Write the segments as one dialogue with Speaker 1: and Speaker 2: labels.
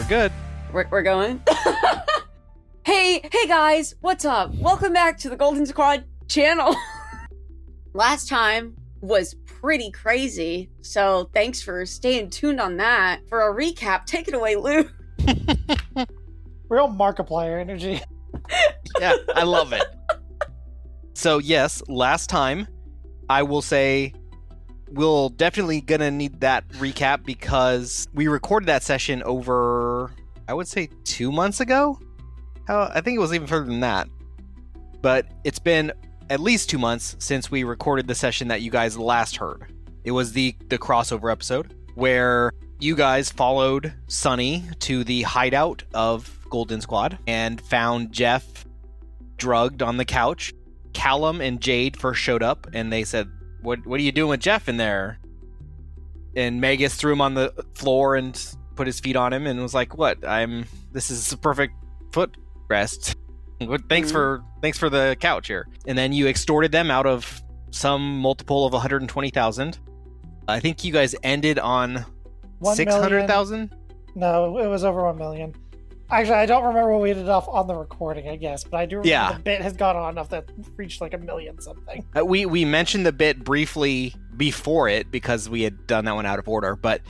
Speaker 1: good.
Speaker 2: We're going? Hey guys, what's up? Welcome back to the Golden Squad channel. Last time was pretty crazy, so thanks for staying tuned on that. For a recap, take it away, Lou.
Speaker 3: Real Markiplier energy.
Speaker 1: Yeah, I love it. So yes, last time, I will say we'll definitely gonna need that recap because we recorded that session over, I would say 2 months ago? I think it was even further than that. But it's been at least 2 months since we recorded the session that you guys last heard. It was the crossover episode where you guys followed Sunny to the hideout of Golden Squad and found Geoff drugged on the couch. Callum and Jade first showed up and they said, What are you doing with Geoff in there? And Magus threw him on the floor and put his feet on him and was like, this is a perfect footrest. Thanks for the couch here. And then you extorted them out of some multiple of 120,000. I think you guys ended on 600,000?
Speaker 3: No, it was over 1 million. Actually, I don't remember what we ended off on the recording, I guess, but I do remember the bit has gone on enough that reached like 1 million something.
Speaker 1: We mentioned the bit briefly before it because we had done that one out of order, but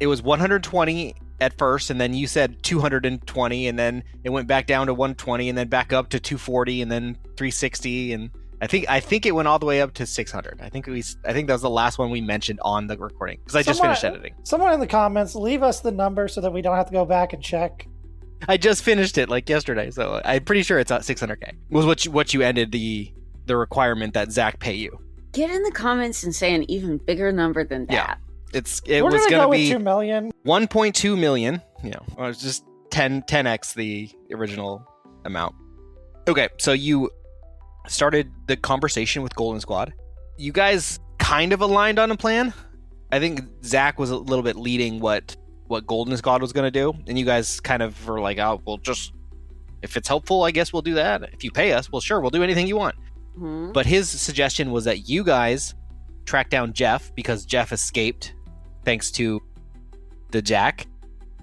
Speaker 1: it was 120 at first, and then you said 220, and then it went back down to 120, and then back up to 240, and then 360, and I think it went all the way up to 600. I think that was the last one we mentioned on the recording because I just finished editing.
Speaker 3: Someone in the comments, leave us the number so that we don't have to go back and check.
Speaker 1: I just finished it like yesterday, so I'm pretty sure it's at 600k. Was what you ended the requirement that Zach pay you.
Speaker 2: Get in the comments and say an even bigger number than that.
Speaker 1: Yeah,
Speaker 3: We're
Speaker 1: was going to be
Speaker 3: 2 million.
Speaker 1: 1.2 million. Or it's just 10x the original amount. Okay, so you started the conversation with Golden Squad. You guys kind of aligned on a plan. I think Zach was a little bit leading what Golden Squad was going to do, and you guys kind of were like, oh, we'll just, if it's helpful, I guess we'll do that. If you pay us, well, sure, we'll do anything you want. Mm-hmm. But his suggestion was that you guys track down Geoff because Geoff escaped thanks to the Jack.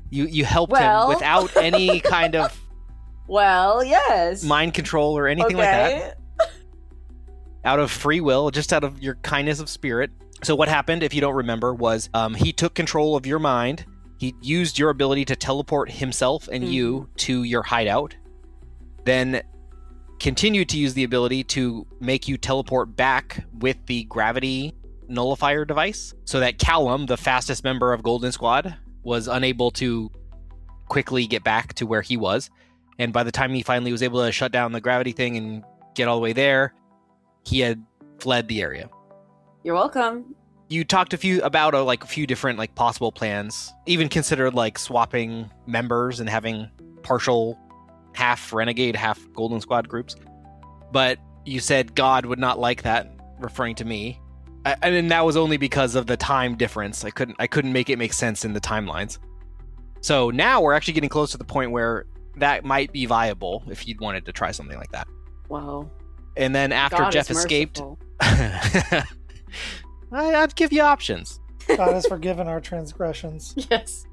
Speaker 1: You helped him without any kind of
Speaker 2: yes,
Speaker 1: mind control or anything like that. Out of free will, just out of your kindness of spirit. So what happened, if you don't remember, was he took control of your mind. He used your ability to teleport himself and you to your hideout, then continued to use the ability to make you teleport back with the gravity nullifier device, so that Callum, the fastest member of Golden Squad, was unable to quickly get back to where he was. And by the time he finally was able to shut down the gravity thing and get all the way there, he had fled the area.
Speaker 2: You're welcome.
Speaker 1: You talked about a few different possible plans, even considered swapping members and having partial half Renegade, half Golden Squad groups. But you said God would not like that, referring to me. And that was only because of the time difference. I couldn't make it make sense in the timelines. So now we're actually getting close to the point where that might be viable if you'd wanted to try something like that.
Speaker 2: Wow.
Speaker 1: And then after Geoff escaped, I'd give you options.
Speaker 3: God has forgiven our transgressions.
Speaker 2: Yes.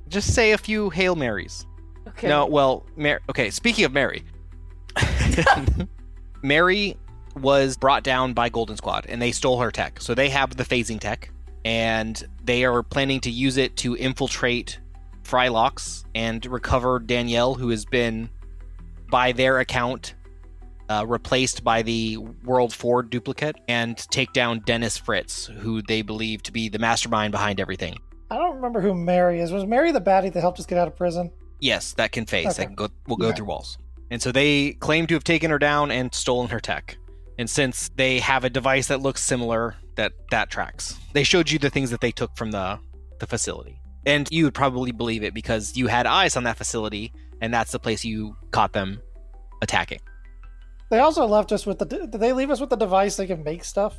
Speaker 1: Just say a few Hail Marys.
Speaker 2: Okay.
Speaker 1: No, well, okay, speaking of Mary. Mary was brought down by Golden Squad, and they stole her tech. So they have the phasing tech, and they are planning to use it to infiltrate Frylox and recover Danielle, who has been, by their account, replaced by the World 4 duplicate, and take down Dennis Fritz, who they believe to be the mastermind behind everything.
Speaker 3: I don't remember who Mary is. Was Mary the baddie that helped us get out of prison?
Speaker 1: Yes, that can phase.
Speaker 3: Okay.
Speaker 1: That will go through walls. And so they claim to have taken her down and stolen her tech. And since they have a device that looks similar, that tracks. They showed you the things that they took from the facility. And you would probably believe it because you had eyes on that facility, and that's the place you caught them attacking.
Speaker 3: They also left us with did they leave us with the device that can make stuff?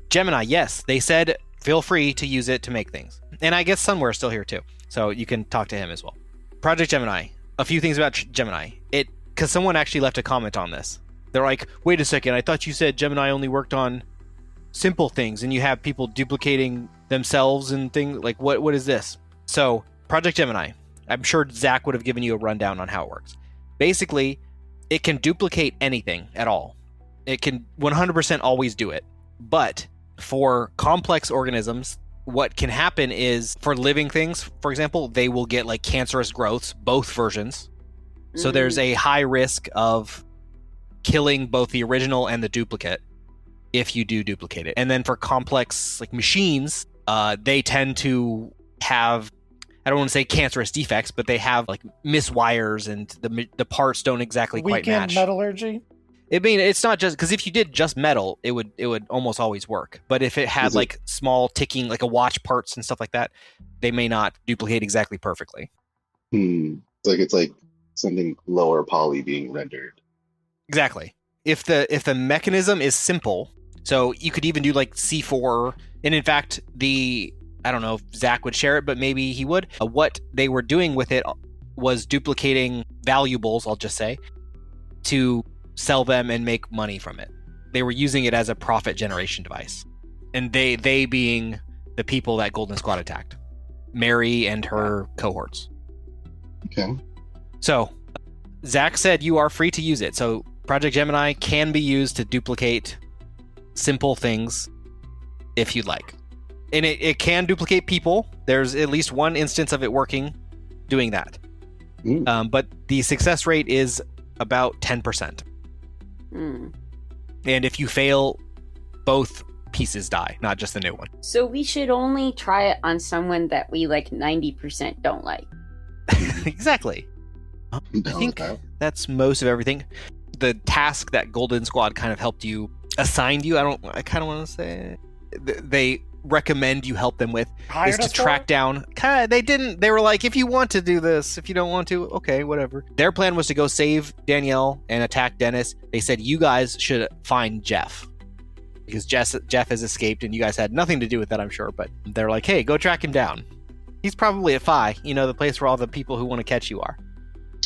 Speaker 1: Gemini, yes. They said, feel free to use it to make things. And I guess Sunware's still here too, so you can talk to him as well. Project Gemini. A few things about Gemini. Because someone actually left a comment on this. They're like, wait a second, I thought you said Gemini only worked on simple things, and you have people duplicating themselves and things. Like, what is this? So, Project Gemini. I'm sure Zach would have given you a rundown on how it works. Basically, it can duplicate anything at all. It can 100% always do it. But for complex organisms, what can happen is for living things, for example, they will get like cancerous growths, both versions. So there's a high risk of killing both the original and the duplicate if you do duplicate it. And then for complex like machines, they tend to have, I don't want to say cancerous defects, but they have like miswires and the parts don't exactly quite match.
Speaker 3: Weekend metallurgy.
Speaker 1: I mean, it's not just because if you did just metal, it would almost always work. But if it had like small ticking, like a watch parts and stuff like that, they may not duplicate exactly perfectly.
Speaker 4: It's like something lower poly being rendered.
Speaker 1: Exactly. If the mechanism is simple, so you could even do like C4, and in fact, I don't know if Zach would share it, but maybe he would. What they were doing with it was duplicating valuables, I'll just say, to sell them and make money from it. They were using it as a profit generation device. And they being the people that Golden Squad attacked. Mary and her cohorts.
Speaker 4: Okay.
Speaker 1: So, Zach said you are free to use it. So, Project Gemini can be used to duplicate simple things if you'd like. And it can duplicate people. There's at least one instance of it working, doing that. But the success rate is about 10%. And if you fail, both pieces die, not just the new one.
Speaker 2: So we should only try it on someone that we like 90% don't like.
Speaker 1: Exactly. I think that's most of everything. The task that Golden Squad kind of helped you, assigned you, I kind of want to say, they recommend you help them with is to track down. They were like, if you want to do this, if you don't want to, okay, whatever. Their plan was to go save Danielle and attack Dennis. They said you guys should find Geoff because Geoff has escaped and you guys had nothing to do with that, I'm sure. But they're like, hey, go track him down. He's probably at PHI, the place where all the people who want to catch you are.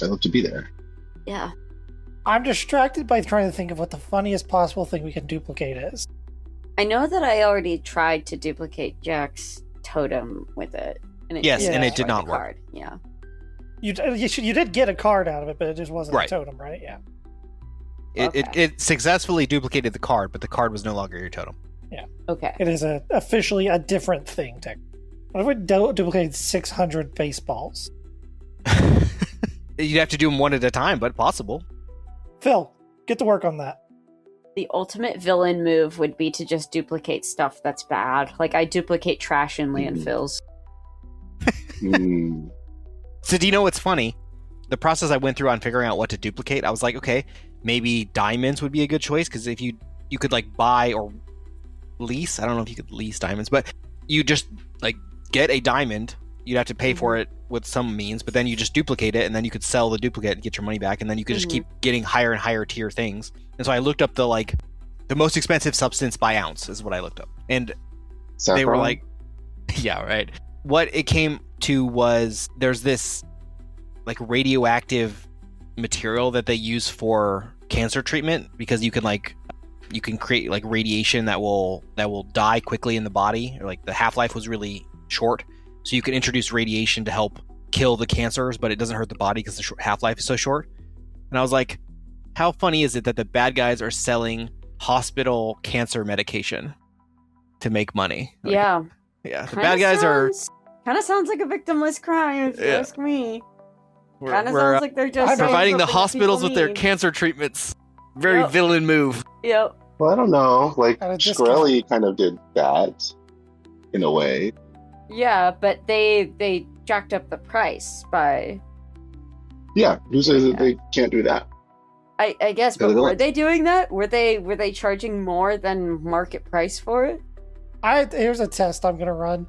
Speaker 4: I'd love to be there.
Speaker 2: Yeah.
Speaker 3: I'm distracted by trying to think of what the funniest possible thing we can duplicate is.
Speaker 2: I know that I already tried to duplicate Jack's totem with it. And
Speaker 1: it did not work.
Speaker 2: Card. Yeah.
Speaker 3: You did get a card out of it, but it just wasn't
Speaker 1: right.
Speaker 3: a totem, right? Yeah.
Speaker 1: It successfully duplicated the card, but the card was no longer your totem.
Speaker 3: Yeah.
Speaker 2: Okay.
Speaker 3: It is officially a different thing. What if we duplicated 600 baseballs?
Speaker 1: You'd have to do them one at a time, but possible.
Speaker 3: Phil, get to work on that.
Speaker 2: The ultimate villain move would be to just duplicate stuff that's bad. Like, I duplicate trash in landfills.
Speaker 1: So do you know what's funny? The process I went through on figuring out what to duplicate, I was like, okay, maybe diamonds would be a good choice, because if you could, like, buy or lease, I don't know if you could lease diamonds, but you just, like, get a diamond. You'd have to pay for it with some means, but then you just duplicate it, and then you could sell the duplicate and get your money back, and then you could just keep getting higher and higher tier things. And so I looked up the most expensive substance by ounce is what I looked up. And Saffron? They were like, yeah, right. What it came to was there's this like radioactive material that they use for cancer treatment, because you can create like radiation that will die quickly in the body, or like the half-life was really short. So you can introduce radiation to help kill the cancers, but it doesn't hurt the body because the half-life is so short. And I was like, how funny is it that the bad guys are selling hospital cancer medication to make money? Like, yeah. The bad guys are...
Speaker 2: Kind of sounds like a victimless crime, if you ask me.
Speaker 1: Kind of sounds like they're just providing the hospitals with their cancer treatments. Very villain move.
Speaker 2: Yep.
Speaker 4: Well, I don't know. Like, Shkreli kind of did that, in a way.
Speaker 2: Yeah, but they jacked up the price by...
Speaker 4: Yeah, who says that they can't do that?
Speaker 2: I guess, but were they doing that? Were they charging more than market price for it?
Speaker 3: Here's a test I'm gonna run.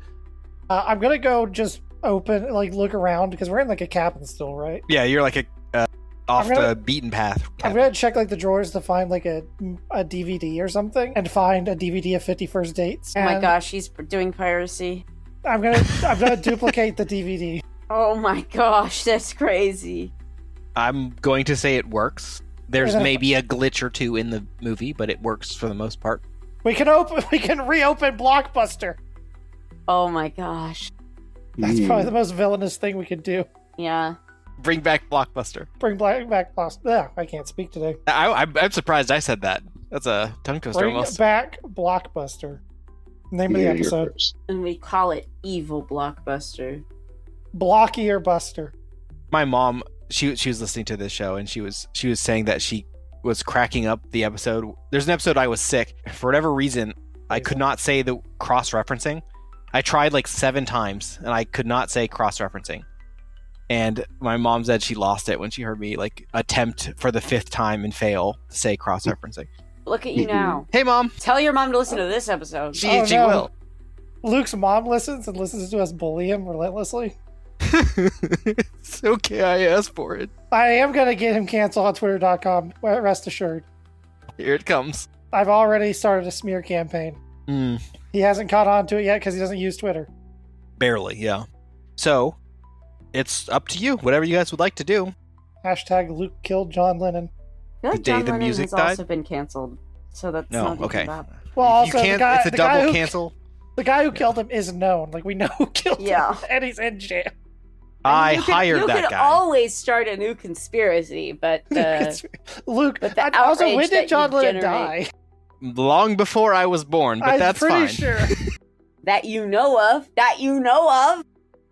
Speaker 3: I'm gonna go just open, like, look around, because we're in like a cabin still, right?
Speaker 1: Yeah, you're like the beaten path cabin.
Speaker 3: I'm gonna check like the drawers to find like a DVD or something, and find a DVD of 50 First Dates.
Speaker 2: Oh my gosh, he's doing piracy.
Speaker 3: I'm gonna duplicate the DVD.
Speaker 2: Oh my gosh, that's crazy.
Speaker 1: I'm going to say it works. There's maybe a glitch or two in the movie, but it works for the most part.
Speaker 3: We can reopen Blockbuster.
Speaker 2: Oh my gosh.
Speaker 3: That's probably the most villainous thing we could do.
Speaker 2: Yeah.
Speaker 1: Bring back Blockbuster.
Speaker 3: Bring back Blockbuster. Yeah, I can't speak today.
Speaker 1: I'm surprised I said that. That's a tongue twister almost.
Speaker 3: Bring back Blockbuster. Name of the episode.
Speaker 2: And we call it Evil Blockbuster.
Speaker 3: Blocky or Buster.
Speaker 1: My mom, she was listening to this show, and she was saying that she was cracking up the episode. There's an episode I was sick. For whatever reason, I could not say the cross-referencing. I tried like 7 times, and I could not say cross-referencing. And my mom said she lost it when she heard me like attempt for the 5th time and fail to say cross-referencing.
Speaker 2: Look at you now.
Speaker 1: Hey, Mom.
Speaker 2: Tell your mom to listen to this episode.
Speaker 1: She will.
Speaker 3: Luke's mom listens to us bully him relentlessly.
Speaker 1: It's okay, I asked for it.
Speaker 3: I am going to get him canceled on Twitter.com, rest assured.
Speaker 1: Here it comes.
Speaker 3: I've already started a smear campaign. He hasn't caught on to it yet because he doesn't use Twitter.
Speaker 1: Barely, yeah. So, it's up to you. Whatever you guys would like to do.
Speaker 3: Hashtag Luke killed John Lennon.
Speaker 2: I feel like
Speaker 1: The day
Speaker 2: John
Speaker 1: the
Speaker 2: Lennon
Speaker 1: music
Speaker 2: has
Speaker 1: died?
Speaker 2: also been canceled, so that's
Speaker 1: No,
Speaker 2: not
Speaker 1: okay.
Speaker 2: even bad.
Speaker 3: Well, also,
Speaker 1: you can't, it's a double cancel.
Speaker 3: The guy who killed him is known. Like, we know who killed him, and he's in jail.
Speaker 1: I hired that guy.
Speaker 2: You could always start a new conspiracy, but...
Speaker 3: Luke,
Speaker 2: but the
Speaker 3: also, when did John Lennon
Speaker 2: die?
Speaker 1: Long before I was born, but that's fine.
Speaker 3: I'm pretty sure.
Speaker 2: That you know of.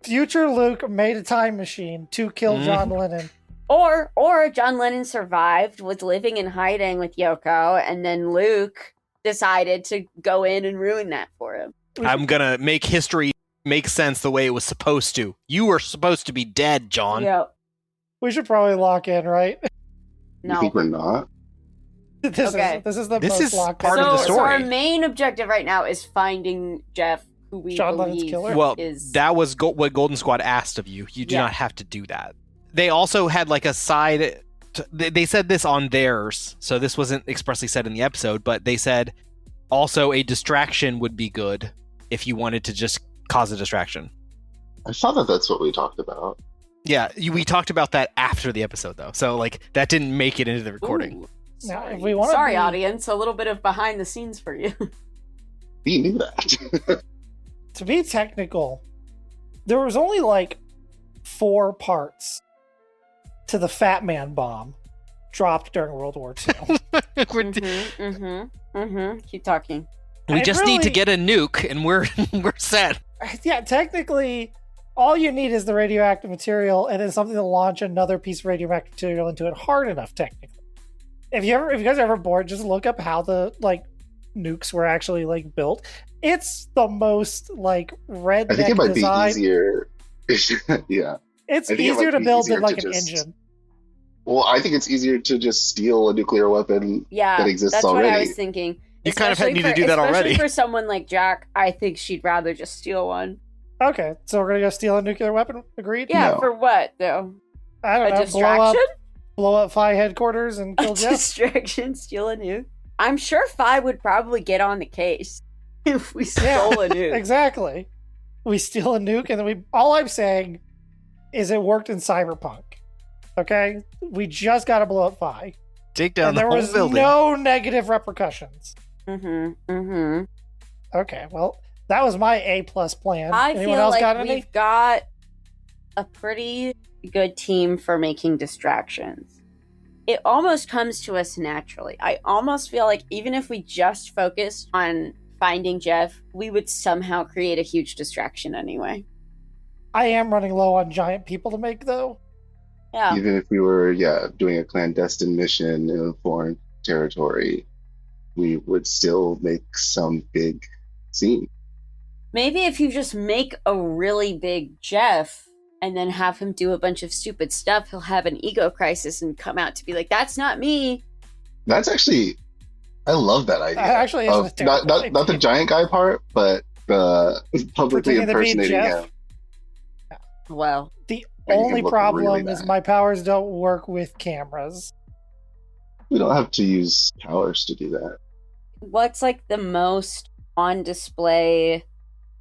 Speaker 3: Future Luke made a time machine to kill John Lennon.
Speaker 2: Or John Lennon survived, was living in hiding with Yoko, and then Luke decided to go in and ruin that for him.
Speaker 1: I'm gonna make history make sense the way it was supposed to. You were supposed to be dead, John.
Speaker 2: Yep.
Speaker 3: We should probably lock in, right?
Speaker 2: No.
Speaker 4: You think we're not?
Speaker 3: This is
Speaker 1: part of the story.
Speaker 2: So our main objective right now is finding Geoff, who we
Speaker 3: John
Speaker 2: believe
Speaker 3: Lennon's killer.
Speaker 1: Well,
Speaker 2: is...
Speaker 1: that was what Golden Squad asked of you. You do not have to do that. They also had like a side... They said this on theirs, so this wasn't expressly said in the episode, but they said also a distraction would be good if you wanted to just cause a distraction.
Speaker 4: I thought that's what we talked about.
Speaker 1: Yeah, we talked about that after the episode, though. So, like, that didn't make it into the recording.
Speaker 2: Ooh,
Speaker 3: now,
Speaker 2: sorry,
Speaker 3: if we want
Speaker 2: audience, a little bit of behind the scenes for you.
Speaker 4: We knew that.
Speaker 3: To be technical, there was only like 4 parts to the Fat Man bomb dropped during World War II.
Speaker 2: Keep talking.
Speaker 1: We just need to get a nuke, and we're set.
Speaker 3: Yeah, technically, all you need is the radioactive material, and then something to launch another piece of radioactive material into it hard enough. Technically, if you guys are ever bored, just look up how the nukes were actually built. It's the most redneck design.
Speaker 4: I think it might be easier. Yeah,
Speaker 3: it's easier to build than an engine.
Speaker 4: Well, I think it's easier to just steal a nuclear weapon that exists
Speaker 2: that's
Speaker 4: already.
Speaker 2: What I was thinking.
Speaker 1: You kind of need to do that already.
Speaker 2: Especially for someone like Jack, I think she'd rather just steal one.
Speaker 3: Okay, so we're gonna go steal a nuclear weapon. Agreed?
Speaker 2: Yeah,
Speaker 4: No.
Speaker 2: for what though?
Speaker 3: I don't know.
Speaker 2: Distraction?
Speaker 3: Blow up PHI headquarters and kill Geoff.
Speaker 2: Distraction, steal a nuke. I'm sure PHI would probably get on the case if we stole a nuke.
Speaker 3: Exactly. We steal a nuke, and then all I'm saying is it worked in Cyberpunk. Okay, we just got to blow up PHI.
Speaker 1: Take down
Speaker 3: and
Speaker 1: the whole building.
Speaker 3: There was no negative repercussions.
Speaker 2: Mm-hmm.
Speaker 3: Okay, well, that was my A+ plan.
Speaker 2: I
Speaker 3: Anyone
Speaker 2: feel
Speaker 3: else
Speaker 2: like
Speaker 3: got any?
Speaker 2: we've got a pretty good team for making distractions. It almost comes to us naturally. I almost feel like even if we just focused on finding Geoff, we would somehow create a huge distraction anyway.
Speaker 3: I am running low on giant people to make, though.
Speaker 2: Yeah.
Speaker 4: Even if we were, doing a clandestine mission in a foreign territory, we would still make some big scene.
Speaker 2: Maybe if you just make a really big Geoff and then have him do a bunch of stupid stuff, he'll have an ego crisis and come out to be like, that's not me.
Speaker 4: That's actually, I love that idea.
Speaker 3: Actually, it's
Speaker 4: not the giant guy part, but the publicly impersonating him.
Speaker 2: Well,
Speaker 3: the only problem
Speaker 4: really
Speaker 3: is my powers don't work with cameras.
Speaker 4: We don't have to use powers to do that.
Speaker 2: What's the most on display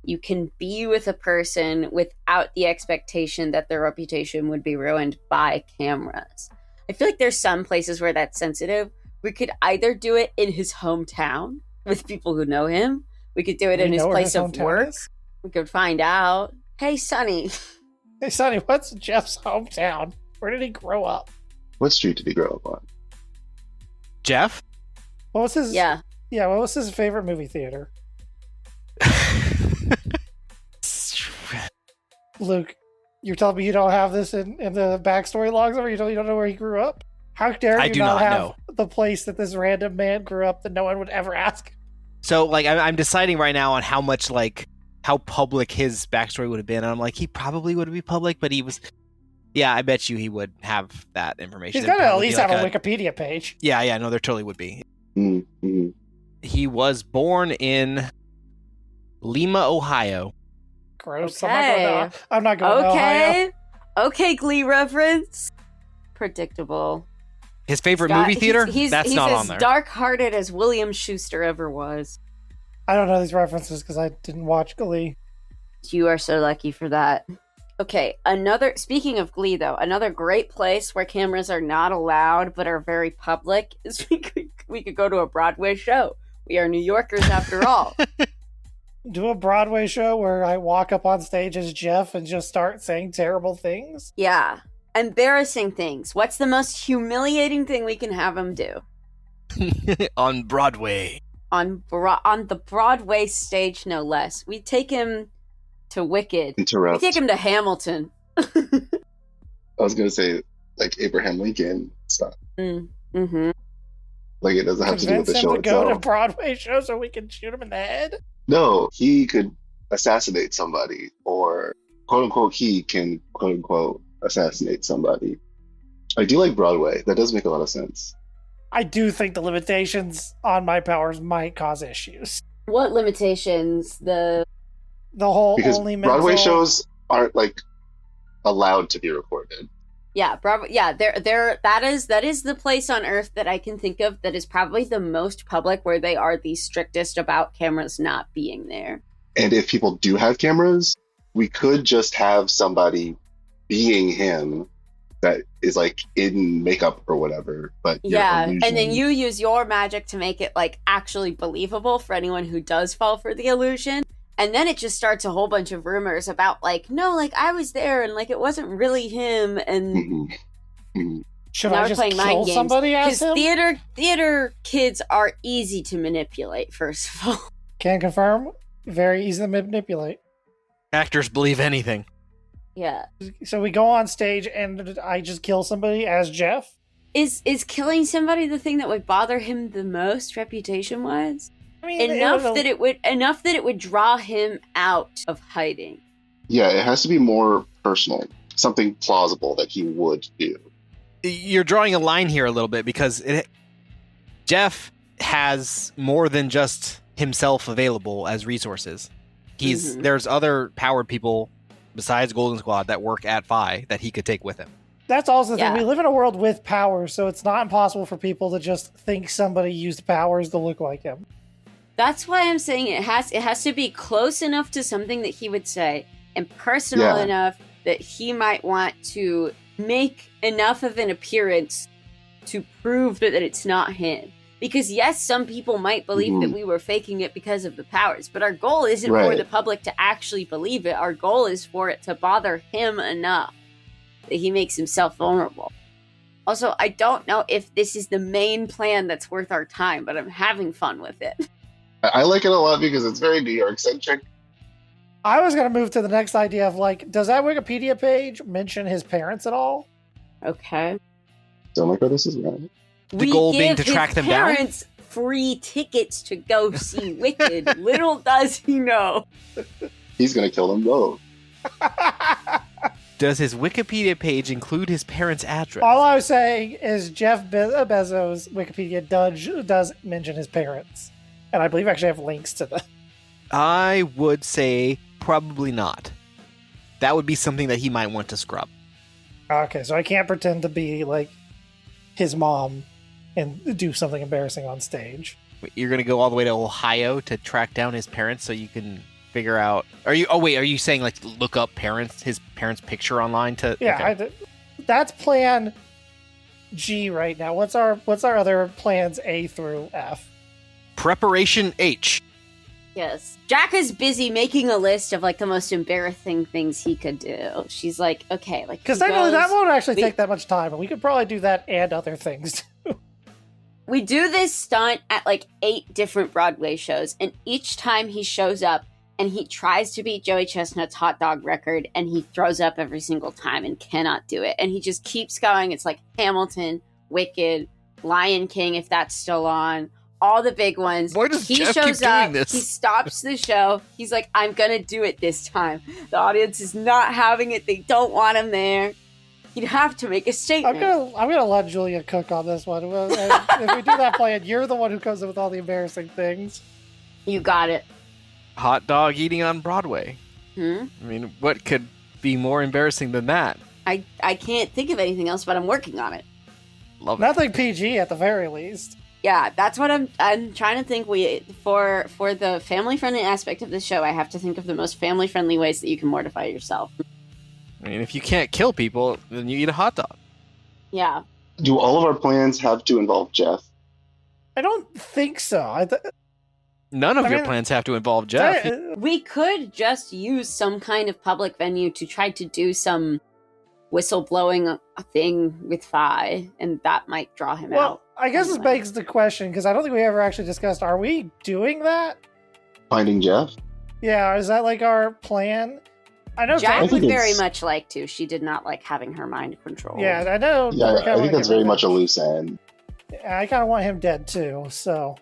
Speaker 2: you can be with a person without the expectation that their reputation would be ruined by cameras? I feel like there's some places where that's sensitive. We could either do it in his hometown with people who know him. We could do it in his place of work. We could find out, hey, Sonny,
Speaker 3: Hey, Sonny, what's Jeff's hometown? Where did he grow up?
Speaker 4: What street did he grow up on?
Speaker 1: Jeff?
Speaker 3: What was his?
Speaker 2: Yeah.
Speaker 3: Yeah. What was his favorite movie theater? Luke, you're telling me you don't have this in the backstory logs, or you don't know where he grew up? How dare
Speaker 1: I
Speaker 3: you
Speaker 1: do
Speaker 3: not
Speaker 1: not
Speaker 3: have
Speaker 1: know.
Speaker 3: the place that this random man grew up that no one would ever ask?
Speaker 1: So, like, I'm deciding right now on how much, like, how public his backstory would have been. And I'm like, he probably would be public, but he was... Yeah, I bet you he would have that information.
Speaker 3: He's got to at
Speaker 1: Probably
Speaker 3: least
Speaker 1: be
Speaker 3: have
Speaker 1: like
Speaker 3: a Wikipedia page.
Speaker 1: Yeah, no, there totally would be.
Speaker 4: Mm-hmm.
Speaker 1: He was born in Lima, Ohio.
Speaker 3: Gross.
Speaker 2: Okay.
Speaker 3: I'm not going to Ohio.
Speaker 2: Okay, Glee reference. Predictable.
Speaker 1: His favorite movie theater?
Speaker 2: He's
Speaker 1: That's not
Speaker 2: as
Speaker 1: on there.
Speaker 2: dark-hearted as William Schuster ever was.
Speaker 3: I don't know these references because I didn't watch Glee.
Speaker 2: You are so lucky for that. Okay, speaking of Glee though, another great place where cameras are not allowed but are very public is we could go to a Broadway show. We are New Yorkers after all.
Speaker 3: Do a Broadway show where I walk up on stage as Geoff and just start saying terrible things?
Speaker 2: Yeah. Embarrassing things. What's the most humiliating thing we can have him do?
Speaker 1: On Broadway.
Speaker 2: On the Broadway stage, no less. We take him to Wicked.
Speaker 4: Interrupt.
Speaker 2: We take him to Hamilton.
Speaker 4: I was going to say, like, Abraham Lincoln stuff.
Speaker 2: Mm-hmm.
Speaker 4: Like, it doesn't have to do with the
Speaker 3: Convince
Speaker 4: show
Speaker 3: him to go to
Speaker 4: itself.
Speaker 3: Broadway show so we can shoot him in the head?
Speaker 4: No, he could assassinate somebody, or quote-unquote, he can quote-unquote assassinate somebody. I do like Broadway. That does make a lot of sense.
Speaker 3: I do think the limitations on my powers might cause issues.
Speaker 2: What limitations? The
Speaker 3: whole
Speaker 4: Because
Speaker 3: only
Speaker 4: Broadway
Speaker 3: mental...
Speaker 4: shows aren't, like, allowed to be recorded.
Speaker 2: Yeah, that is the place on Earth that I can think of that is probably the most public where they are the strictest about cameras not being there.
Speaker 4: And if people do have cameras, we could just have somebody being him that is like in makeup or whatever. But
Speaker 2: yeah, and then you use your magic to make it like actually believable for anyone who does fall for the illusion. And then it just starts a whole bunch of rumors about like, no, like I was there and like it wasn't really him. And
Speaker 3: should
Speaker 2: now
Speaker 3: I
Speaker 2: we're
Speaker 3: just
Speaker 2: playing
Speaker 3: kill
Speaker 2: mind games.
Speaker 3: somebody as him?
Speaker 2: Theater kids are easy to manipulate. First of all,
Speaker 3: Can confirm. Very easy to manipulate.
Speaker 1: Actors believe anything.
Speaker 2: yeah.
Speaker 3: So we go on stage and I just kill somebody as Geoff.
Speaker 2: Is killing somebody the thing that would bother him the most, reputation wise?
Speaker 3: I mean,
Speaker 2: Enough that it would draw him out of hiding.
Speaker 4: Yeah, it has to be more personal. Something plausible that he would do.
Speaker 1: You're drawing a line here a little bit because Geoff has more than just himself available as resources. There's other powered people besides Golden Squad that work at PHI that he could take with him.
Speaker 3: That's also the thing.
Speaker 2: Yeah.
Speaker 3: We live in a world with powers, so it's not impossible for people to just think somebody used powers to look like him.
Speaker 2: That's why I'm saying it has to be close enough to something that he would say and personal enough that he might want to make enough of an appearance to prove that it's not him. Because yes, some people might believe that we were faking it because of the powers, but our goal isn't for the public to actually believe it. Our goal is for it to bother him enough that he makes himself vulnerable. Also, I don't know if this is the main plan that's worth our time, but I'm having fun with it.
Speaker 4: I like it a lot because it's very New York centric.
Speaker 3: I was going to move to the next idea of like, does that Wikipedia page mention his parents at all?
Speaker 2: Okay.
Speaker 4: Don't like where this is going.
Speaker 1: The goal being to track them down?
Speaker 2: Parents free tickets to go see Wicked. Little does he know.
Speaker 4: He's going to kill them both.
Speaker 1: Does his Wikipedia page include his parents' address?
Speaker 3: All I was saying is Jeff Bezos' Wikipedia does mention his parents. And I believe I actually have links to them.
Speaker 1: I would say probably not. That would be something that he might want to scrub.
Speaker 3: Okay, so I can't pretend to be like his mom and do something embarrassing on stage.
Speaker 1: You're going to go all the way to Ohio to track down his parents so you can figure out... Are you saying like look up his parents' picture online to...
Speaker 3: Yeah,
Speaker 1: okay.
Speaker 3: That's plan G right now. What's our other plans A through F?
Speaker 1: Preparation H.
Speaker 2: Yes. Jack is busy making a list of like the most embarrassing things he could do. She's like, okay, like
Speaker 3: Because
Speaker 2: he
Speaker 3: technically that
Speaker 2: goes-
Speaker 3: won't actually
Speaker 2: we-
Speaker 3: take that much time, and we could probably do that and other things.
Speaker 2: We do this stunt at like 8 different Broadway shows, and each time he shows up and he tries to beat Joey Chestnut's hot dog record, and he throws up every single time and cannot do it. And he just keeps going. It's like Hamilton, Wicked, Lion King, if that's still on. All the big ones.
Speaker 1: Why does
Speaker 2: he
Speaker 1: Geoff
Speaker 2: shows
Speaker 1: keep
Speaker 2: up,
Speaker 1: doing this?
Speaker 2: he stops the show. He's like, I'm gonna do it this time. The audience is not having it. They don't want him there. You'd have to make a statement.
Speaker 3: I'm gonna let Julia cook on this one. If we do that plan, you're the one who comes up with all the embarrassing things.
Speaker 2: You got it.
Speaker 1: Hot dog eating on Broadway.
Speaker 2: Hmm?
Speaker 1: I mean, what could be more embarrassing than that?
Speaker 2: I can't think of anything else, but I'm working on it.
Speaker 1: Love it.
Speaker 3: Nothing PG at the very least.
Speaker 2: Yeah, that's what I'm trying to think. For the family friendly aspect of the show, I have to think of the most family friendly ways that you can mortify yourself.
Speaker 1: I mean, if you can't kill people, then you eat a hot dog.
Speaker 2: Yeah.
Speaker 4: Do all of our plans have to involve Geoff?
Speaker 3: I don't think so.
Speaker 1: None of
Speaker 3: I
Speaker 1: your
Speaker 3: mean,
Speaker 1: plans have to involve Geoff.
Speaker 2: We could just use some kind of public venue to try to do some whistleblowing thing with Phi, and that might draw him
Speaker 3: Well,
Speaker 2: out.
Speaker 3: I guess this
Speaker 2: Anyway.
Speaker 3: begs the question, because I don't think we ever actually discussed, are we doing that?
Speaker 4: Finding Geoff?
Speaker 3: Yeah, is that like our plan? I know.
Speaker 2: Jack
Speaker 4: think
Speaker 2: would very
Speaker 4: it's-
Speaker 2: much like to. She did not like having her mind controlled.
Speaker 3: Yeah, I know.
Speaker 4: Yeah,
Speaker 3: we're kinda
Speaker 4: I think
Speaker 3: wanna
Speaker 4: that's
Speaker 3: get
Speaker 4: very
Speaker 3: rid
Speaker 4: much a
Speaker 3: of-
Speaker 4: loose end.
Speaker 3: I kind of want him dead too, so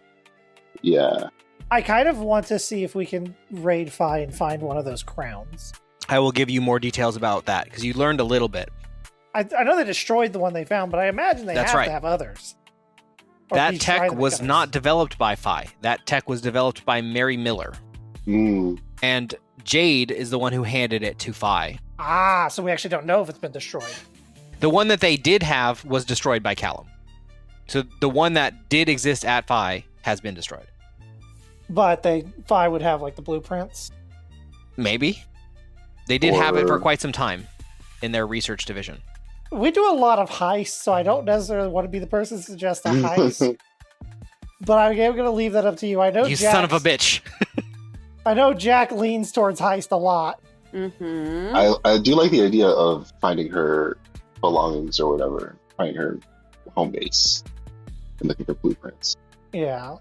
Speaker 4: Yeah.
Speaker 3: I kind of want to see if we can raid Phi and find one of those crowns.
Speaker 1: I will give you more details about that because you learned a little bit.
Speaker 3: I know they destroyed the one they found, but I imagine they
Speaker 1: That's
Speaker 3: have
Speaker 1: right.
Speaker 3: to have others. Or
Speaker 1: That
Speaker 3: PHI
Speaker 1: tech
Speaker 3: that
Speaker 1: was
Speaker 3: goes.
Speaker 1: not developed by Phi. That tech was developed by Mary Miller.
Speaker 4: Mm.
Speaker 1: And Jade is the one who handed it to Phi.
Speaker 3: Ah, so we actually don't know if it's been destroyed.
Speaker 1: The one that they did have was destroyed by Callum. So the one that did exist at Phi has been destroyed.
Speaker 3: But Phi would have like the blueprints.
Speaker 1: Maybe. They did have it for
Speaker 4: Or-
Speaker 1: quite some time in their research division.
Speaker 3: We do a lot of heists, so I don't necessarily want to be the person to suggest a heist. But I'm going to leave that up to you. I know
Speaker 1: You son of a bitch.
Speaker 3: I know Jack leans towards heist a lot.
Speaker 2: Mm-hmm.
Speaker 4: I do like the idea of finding her belongings or whatever, finding her home base and looking for blueprints.
Speaker 3: Yeah.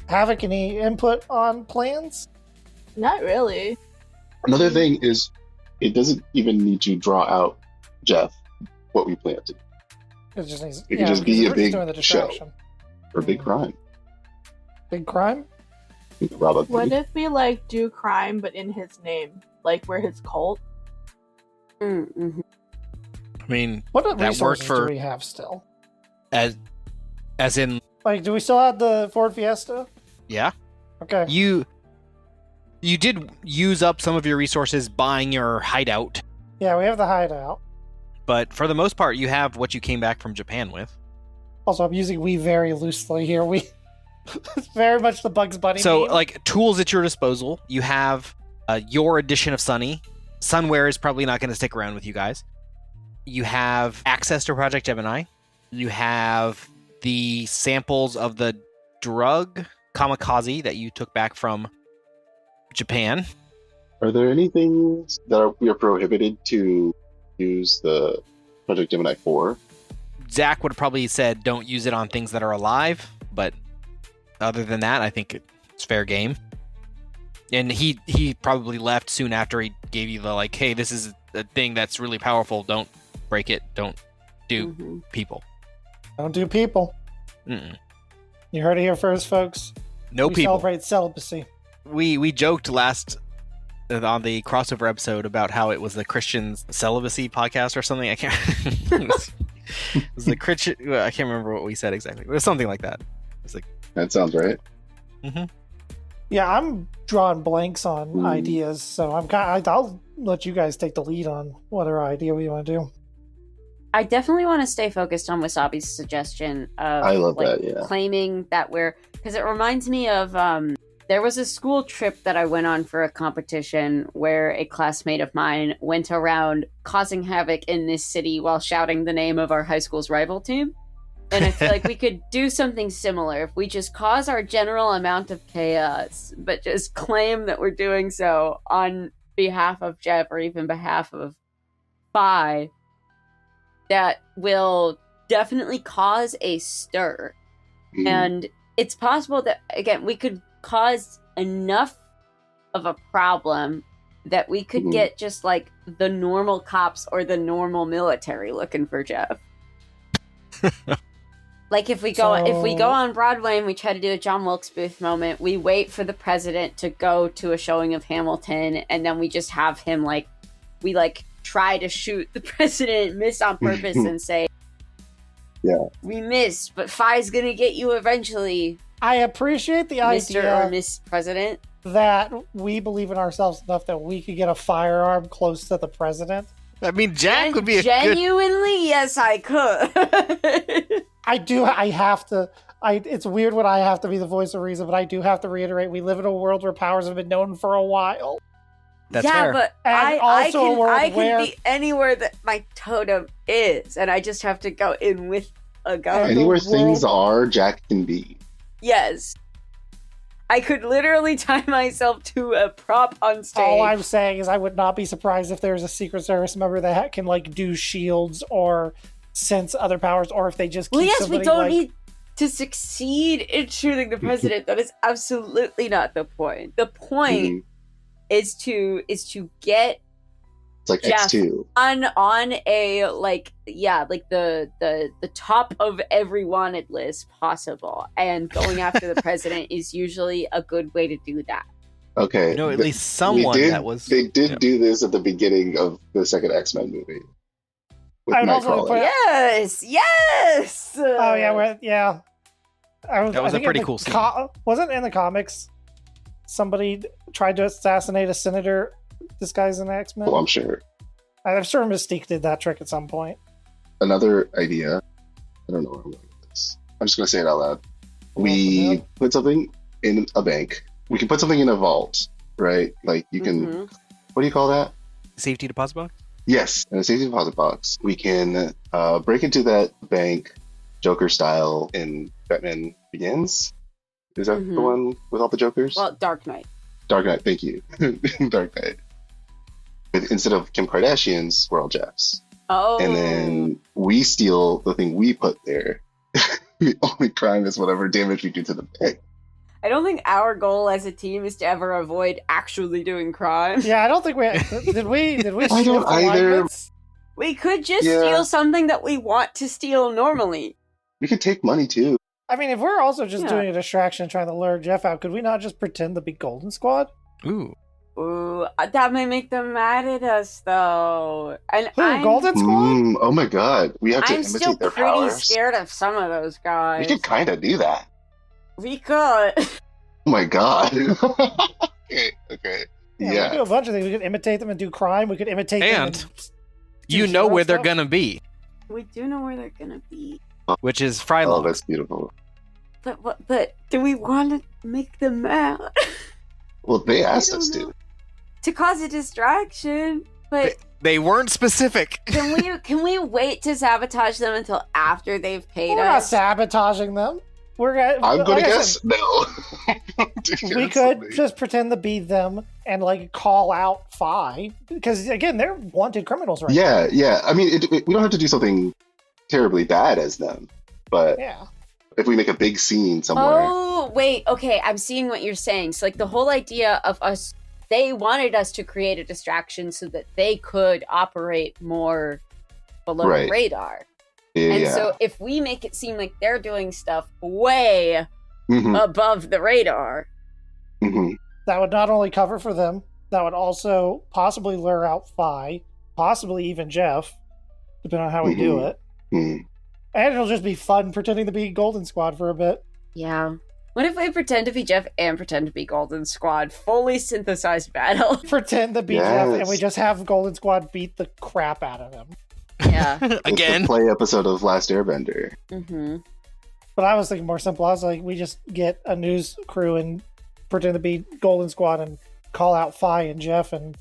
Speaker 3: Havoc, any input on plans?
Speaker 5: Not really.
Speaker 4: Another thing is, it doesn't even need to draw out Geoff what we plan to do
Speaker 3: It just needs.
Speaker 4: It could just be
Speaker 3: because
Speaker 4: a
Speaker 3: we're
Speaker 4: big
Speaker 3: doing the
Speaker 4: show.
Speaker 3: distraction.
Speaker 4: for a big crime.
Speaker 3: Big crime?
Speaker 4: We could rob a
Speaker 5: What
Speaker 4: bank.
Speaker 5: if we like do crime but in his name? Like we're his cult?
Speaker 2: Mm-hmm.
Speaker 1: I mean,
Speaker 3: What
Speaker 1: That
Speaker 3: resources
Speaker 1: worked for-
Speaker 3: do we have still?
Speaker 1: as in,
Speaker 3: Like, do we still have the Ford Fiesta?
Speaker 1: yeah.
Speaker 3: Okay.
Speaker 1: You did use up some of your resources buying your hideout,
Speaker 3: Yeah, we have the hideout.
Speaker 1: but for the most part, you have what you came back from Japan with.
Speaker 3: Also, I'm using we very loosely here. We it's very much the Bugs Bunny.
Speaker 1: So,
Speaker 3: meme.
Speaker 1: like, tools at your disposal. You have your edition of Sunny. Sunwear is probably not going to stick around with you guys. You have access to Project Gemini. You have the samples of the drug kamikaze that you took back from Japan.
Speaker 4: Are there any things that we are prohibited to use the Project Gemini for?
Speaker 1: Zach would have probably said don't use it on things that are alive, but other than that, I think it's fair game. And he probably left soon after he gave you the, like, hey, this is a thing that's really powerful. Don't break it. Don't do
Speaker 2: Mm-hmm.
Speaker 1: people.
Speaker 3: don't do people.
Speaker 1: Mm-mm.
Speaker 3: You heard it here first, folks.
Speaker 1: No
Speaker 3: we
Speaker 1: people.
Speaker 3: celebrate celibacy.
Speaker 1: We joked last on the crossover episode about how it was the Christian celibacy podcast or something. I can't. It was the Christian. I can't remember what we said exactly. It was something like that. It's like,
Speaker 4: That sounds right.
Speaker 3: Yeah, I'm drawing blanks on
Speaker 4: Hmm.
Speaker 3: ideas, so I'll let you guys take the lead on what our idea we want to do.
Speaker 2: I definitely want to stay focused on Wasabi's suggestion of
Speaker 4: I love
Speaker 2: like,
Speaker 4: that, yeah.
Speaker 2: claiming that because it reminds me of there was a school trip that I went on for a competition where a classmate of mine went around causing havoc in this city while shouting the name of our high school's rival team. And I feel like we could do something similar if we just cause our general amount of chaos, but just claim that we're doing so on behalf of Geoff or even behalf of Phi. That will definitely cause a stir.
Speaker 4: Mhm.
Speaker 2: And it's possible that, again, we could cause enough of a problem that we could
Speaker 4: Mhm.
Speaker 2: get just like the normal cops or the normal military looking for Geoff. Like if we go on Broadway and we try to do a John Wilkes Booth moment, we wait for the president to go to a showing of Hamilton, and then we just have him try to shoot the president, miss on purpose, and say,
Speaker 4: Yeah.
Speaker 2: we missed, but Phi's gonna get you eventually,
Speaker 3: I appreciate the
Speaker 2: Mr.
Speaker 3: idea
Speaker 2: or Miss President.
Speaker 3: that we believe in ourselves enough that we could get a firearm close to the president.
Speaker 1: I mean, Jack
Speaker 2: And
Speaker 1: would be a good.
Speaker 2: genuinely, yes, I could.
Speaker 3: It's weird when I have to be the voice of reason, but I do have to reiterate, we live in a world where powers have been known for a while.
Speaker 1: That's
Speaker 2: yeah,
Speaker 1: fair.
Speaker 2: but
Speaker 3: And
Speaker 2: I
Speaker 3: also a
Speaker 2: can,
Speaker 3: world
Speaker 2: I can
Speaker 3: where-
Speaker 2: be anywhere that my totem is, and I just have to go in with a gun.
Speaker 3: And-
Speaker 4: Anywhere
Speaker 3: the
Speaker 4: things
Speaker 3: world-
Speaker 4: are, Jack can be.
Speaker 2: Yes. I could literally tie myself to a prop on stage.
Speaker 3: All I'm saying is I would not be surprised if there's a Secret Service member that can do shields or sense other powers, or if they just keep
Speaker 2: Well, yes, we
Speaker 3: somebody,
Speaker 2: don't need to succeed in shooting the president. That is absolutely not the point. The point
Speaker 4: Mhm.
Speaker 2: is to get
Speaker 4: It's like
Speaker 2: Jeff.
Speaker 4: X2.
Speaker 2: on a the top of every wanted list possible, and going after the president is usually a good way to do that.
Speaker 4: Okay.
Speaker 1: You know, at
Speaker 4: th-
Speaker 1: least someone
Speaker 4: they did,
Speaker 1: that was.
Speaker 4: They did
Speaker 1: yeah.
Speaker 4: do this at the beginning of the second X-Men movie. With
Speaker 3: I would also
Speaker 4: Nightcrawler.
Speaker 3: put-
Speaker 2: Yes.
Speaker 3: Oh yeah.
Speaker 1: That was a
Speaker 3: think
Speaker 1: pretty
Speaker 3: in the
Speaker 1: cool scene.
Speaker 3: Wasn't in the comics somebody tried to assassinate a senator disguised in X-Men?
Speaker 4: Well, I'm sure.
Speaker 3: I'm sure Mystique did that trick at some point.
Speaker 4: Another idea. I don't know where I'm going with this. I'm just going to say it out loud. We
Speaker 3: Yeah.
Speaker 4: put something in a bank. We can put something in a vault, right? Like you can.
Speaker 2: Mhm.
Speaker 4: What do you call that?
Speaker 1: Safety deposit box?
Speaker 4: Yes, in a safety deposit box. We can break into that bank, Joker style, in Batman Begins. Is that the
Speaker 2: Mhm.
Speaker 4: one with all the Jokers?
Speaker 2: Well, Dark Knight.
Speaker 4: Dark Knight. Thank you, Dark Knight. But instead of Kim Kardashian's, we're all Jeff's,
Speaker 2: Oh,
Speaker 4: and then we steal the thing we put there. The only crime is whatever damage we do to the bank.
Speaker 2: I don't think our goal as a team is to ever avoid actually doing crime.
Speaker 3: Yeah, I don't think we did. We
Speaker 4: I don't
Speaker 3: shift
Speaker 4: either.
Speaker 3: alignments?
Speaker 2: We could just
Speaker 4: Yeah.
Speaker 2: steal something that we want to steal normally.
Speaker 4: We could take money too.
Speaker 3: I mean, if we're also just
Speaker 2: Yeah.
Speaker 3: doing a distraction, trying to lure Jeff out, could we not just pretend to be Golden Squad?
Speaker 1: Ooh.
Speaker 2: Ooh, that may make them mad at us, though. And
Speaker 3: Who, Golden Squad?
Speaker 4: Oh my god, we have to
Speaker 2: I'm
Speaker 4: imitate
Speaker 2: still
Speaker 4: their
Speaker 2: pretty
Speaker 4: powers.
Speaker 2: scared of some of those
Speaker 4: We
Speaker 2: guys.
Speaker 4: could kind of do that.
Speaker 2: We could.
Speaker 4: Oh my god. Okay.
Speaker 3: Yeah, we
Speaker 4: Yeah.
Speaker 3: could do a bunch of things. We could imitate them and do crime. We could imitate them
Speaker 1: And
Speaker 3: and
Speaker 1: You
Speaker 3: do
Speaker 1: know
Speaker 3: hero
Speaker 1: where they're
Speaker 3: stuff.
Speaker 1: gonna be,
Speaker 2: We do know where they're gonna be.
Speaker 1: which is
Speaker 4: Oh,
Speaker 1: Frylock.
Speaker 4: that's beautiful.
Speaker 2: But do we want to make them mad?
Speaker 4: Well, they asked
Speaker 2: don't
Speaker 4: us
Speaker 2: know.
Speaker 4: to.
Speaker 2: To cause a distraction? But
Speaker 1: They weren't specific.
Speaker 2: can we wait to sabotage them until after they've paid
Speaker 3: We're not
Speaker 2: us?
Speaker 3: sabotaging them. We're gonna.
Speaker 4: I'm gonna
Speaker 3: like I
Speaker 4: guess
Speaker 3: said,
Speaker 4: no.
Speaker 3: we could just pretend to be them and call out Phi because again, they're wanted criminals right
Speaker 4: Yeah, yeah. I mean, we don't have to do something terribly bad as them, but
Speaker 3: now. Yeah.
Speaker 4: if we make a big scene somewhere,
Speaker 2: Oh, wait. Okay, I'm seeing what you're saying. So, the whole idea of us, they wanted us to create a distraction so that they could operate more below the
Speaker 4: Right.
Speaker 2: radar.
Speaker 4: yeah,
Speaker 2: And
Speaker 4: yeah.
Speaker 2: so, if we make it seem like they're doing stuff way
Speaker 4: Mhm,
Speaker 2: above the radar,
Speaker 4: mhm.
Speaker 3: That would not only cover for them, that would also possibly lure out Phi, possibly even Jeff, depending on how we do
Speaker 4: Mhm.
Speaker 3: it.
Speaker 4: Mhm.
Speaker 3: And it'll just be fun pretending to be Golden Squad for a bit.
Speaker 2: yeah. What if we pretend to be Jeff and pretend to be Golden Squad? Fully synthesized battle.
Speaker 3: Pretend to be Jeff, and
Speaker 4: Yes.
Speaker 3: we just have Golden Squad beat the crap out of him.
Speaker 2: Yeah.
Speaker 4: It's
Speaker 1: Again.
Speaker 4: the play episode of Last Airbender.
Speaker 2: Mm-hmm.
Speaker 3: But I was thinking more simple. I was like, we just get a news crew and pretend to be Golden Squad and call out Phi and Jeff and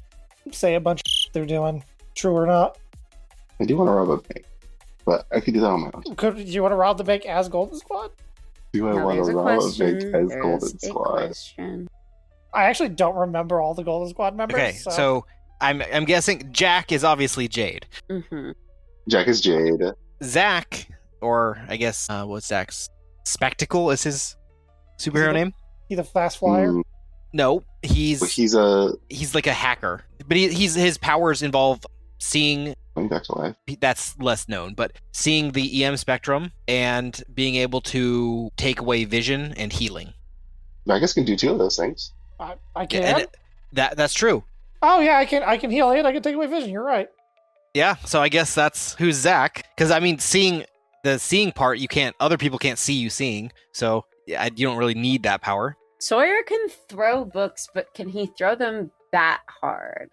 Speaker 3: say a bunch of shit they're doing, true or not.
Speaker 4: I do want to rob a bank. But I could do that on my own.
Speaker 3: Do you want to rob the bank as Golden Squad?
Speaker 4: Do I
Speaker 2: Now,
Speaker 4: want
Speaker 2: there's
Speaker 4: to
Speaker 2: a
Speaker 4: rob a
Speaker 2: question.
Speaker 4: bank as
Speaker 2: There's
Speaker 4: Golden
Speaker 2: a
Speaker 4: Squad?
Speaker 2: question.
Speaker 3: I actually don't remember all the Golden Squad members.
Speaker 1: Okay, so I'm guessing Jack is obviously Jade.
Speaker 2: Mm-hmm.
Speaker 4: Jack is Jade.
Speaker 1: Zach, or I guess what's Zach's Spectacle is his superhero name?
Speaker 3: He the fast flyer.
Speaker 1: No,
Speaker 4: But
Speaker 1: he's like a hacker, but his powers involve seeing.
Speaker 4: Going back to life.
Speaker 1: That's less known, but seeing the EM spectrum and being able to take away vision and healing.
Speaker 4: Magus can do two of those things.
Speaker 3: I can.
Speaker 1: And that's true.
Speaker 3: Oh yeah, I can heal and I can take away vision. You're right.
Speaker 1: Yeah, so I guess that's who's Zach. Because I mean, seeing part, other people can't see you seeing, so you don't really need that power.
Speaker 2: Sawyer can throw books, but can he throw them that hard?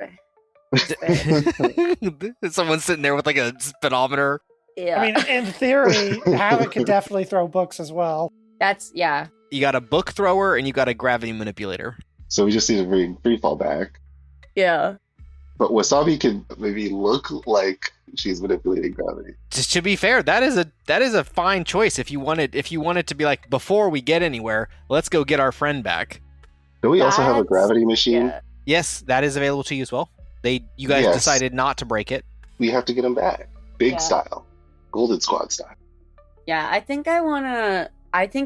Speaker 1: Someone's sitting there with like a speedometer.
Speaker 2: Yeah.
Speaker 3: I mean, in theory, Havoc can definitely throw books as well.
Speaker 2: Yeah.
Speaker 1: You got a book thrower and you got a gravity manipulator.
Speaker 4: So we just need to bring Freefall back.
Speaker 2: Yeah.
Speaker 4: But Wasabi could maybe look like she's manipulating gravity.
Speaker 1: Just to be fair, that is a fine choice. If you wanted to be like, before we get anywhere, let's go get our friend back.
Speaker 4: Do we also have a
Speaker 2: That's-
Speaker 4: gravity machine?
Speaker 2: Yeah.
Speaker 1: Yes, that is available to you as well. You guys
Speaker 4: Yes.
Speaker 1: decided not to break it.
Speaker 4: We have to get him back. Big
Speaker 2: Yeah.
Speaker 4: style. Golden Squad style.
Speaker 2: Yeah, I think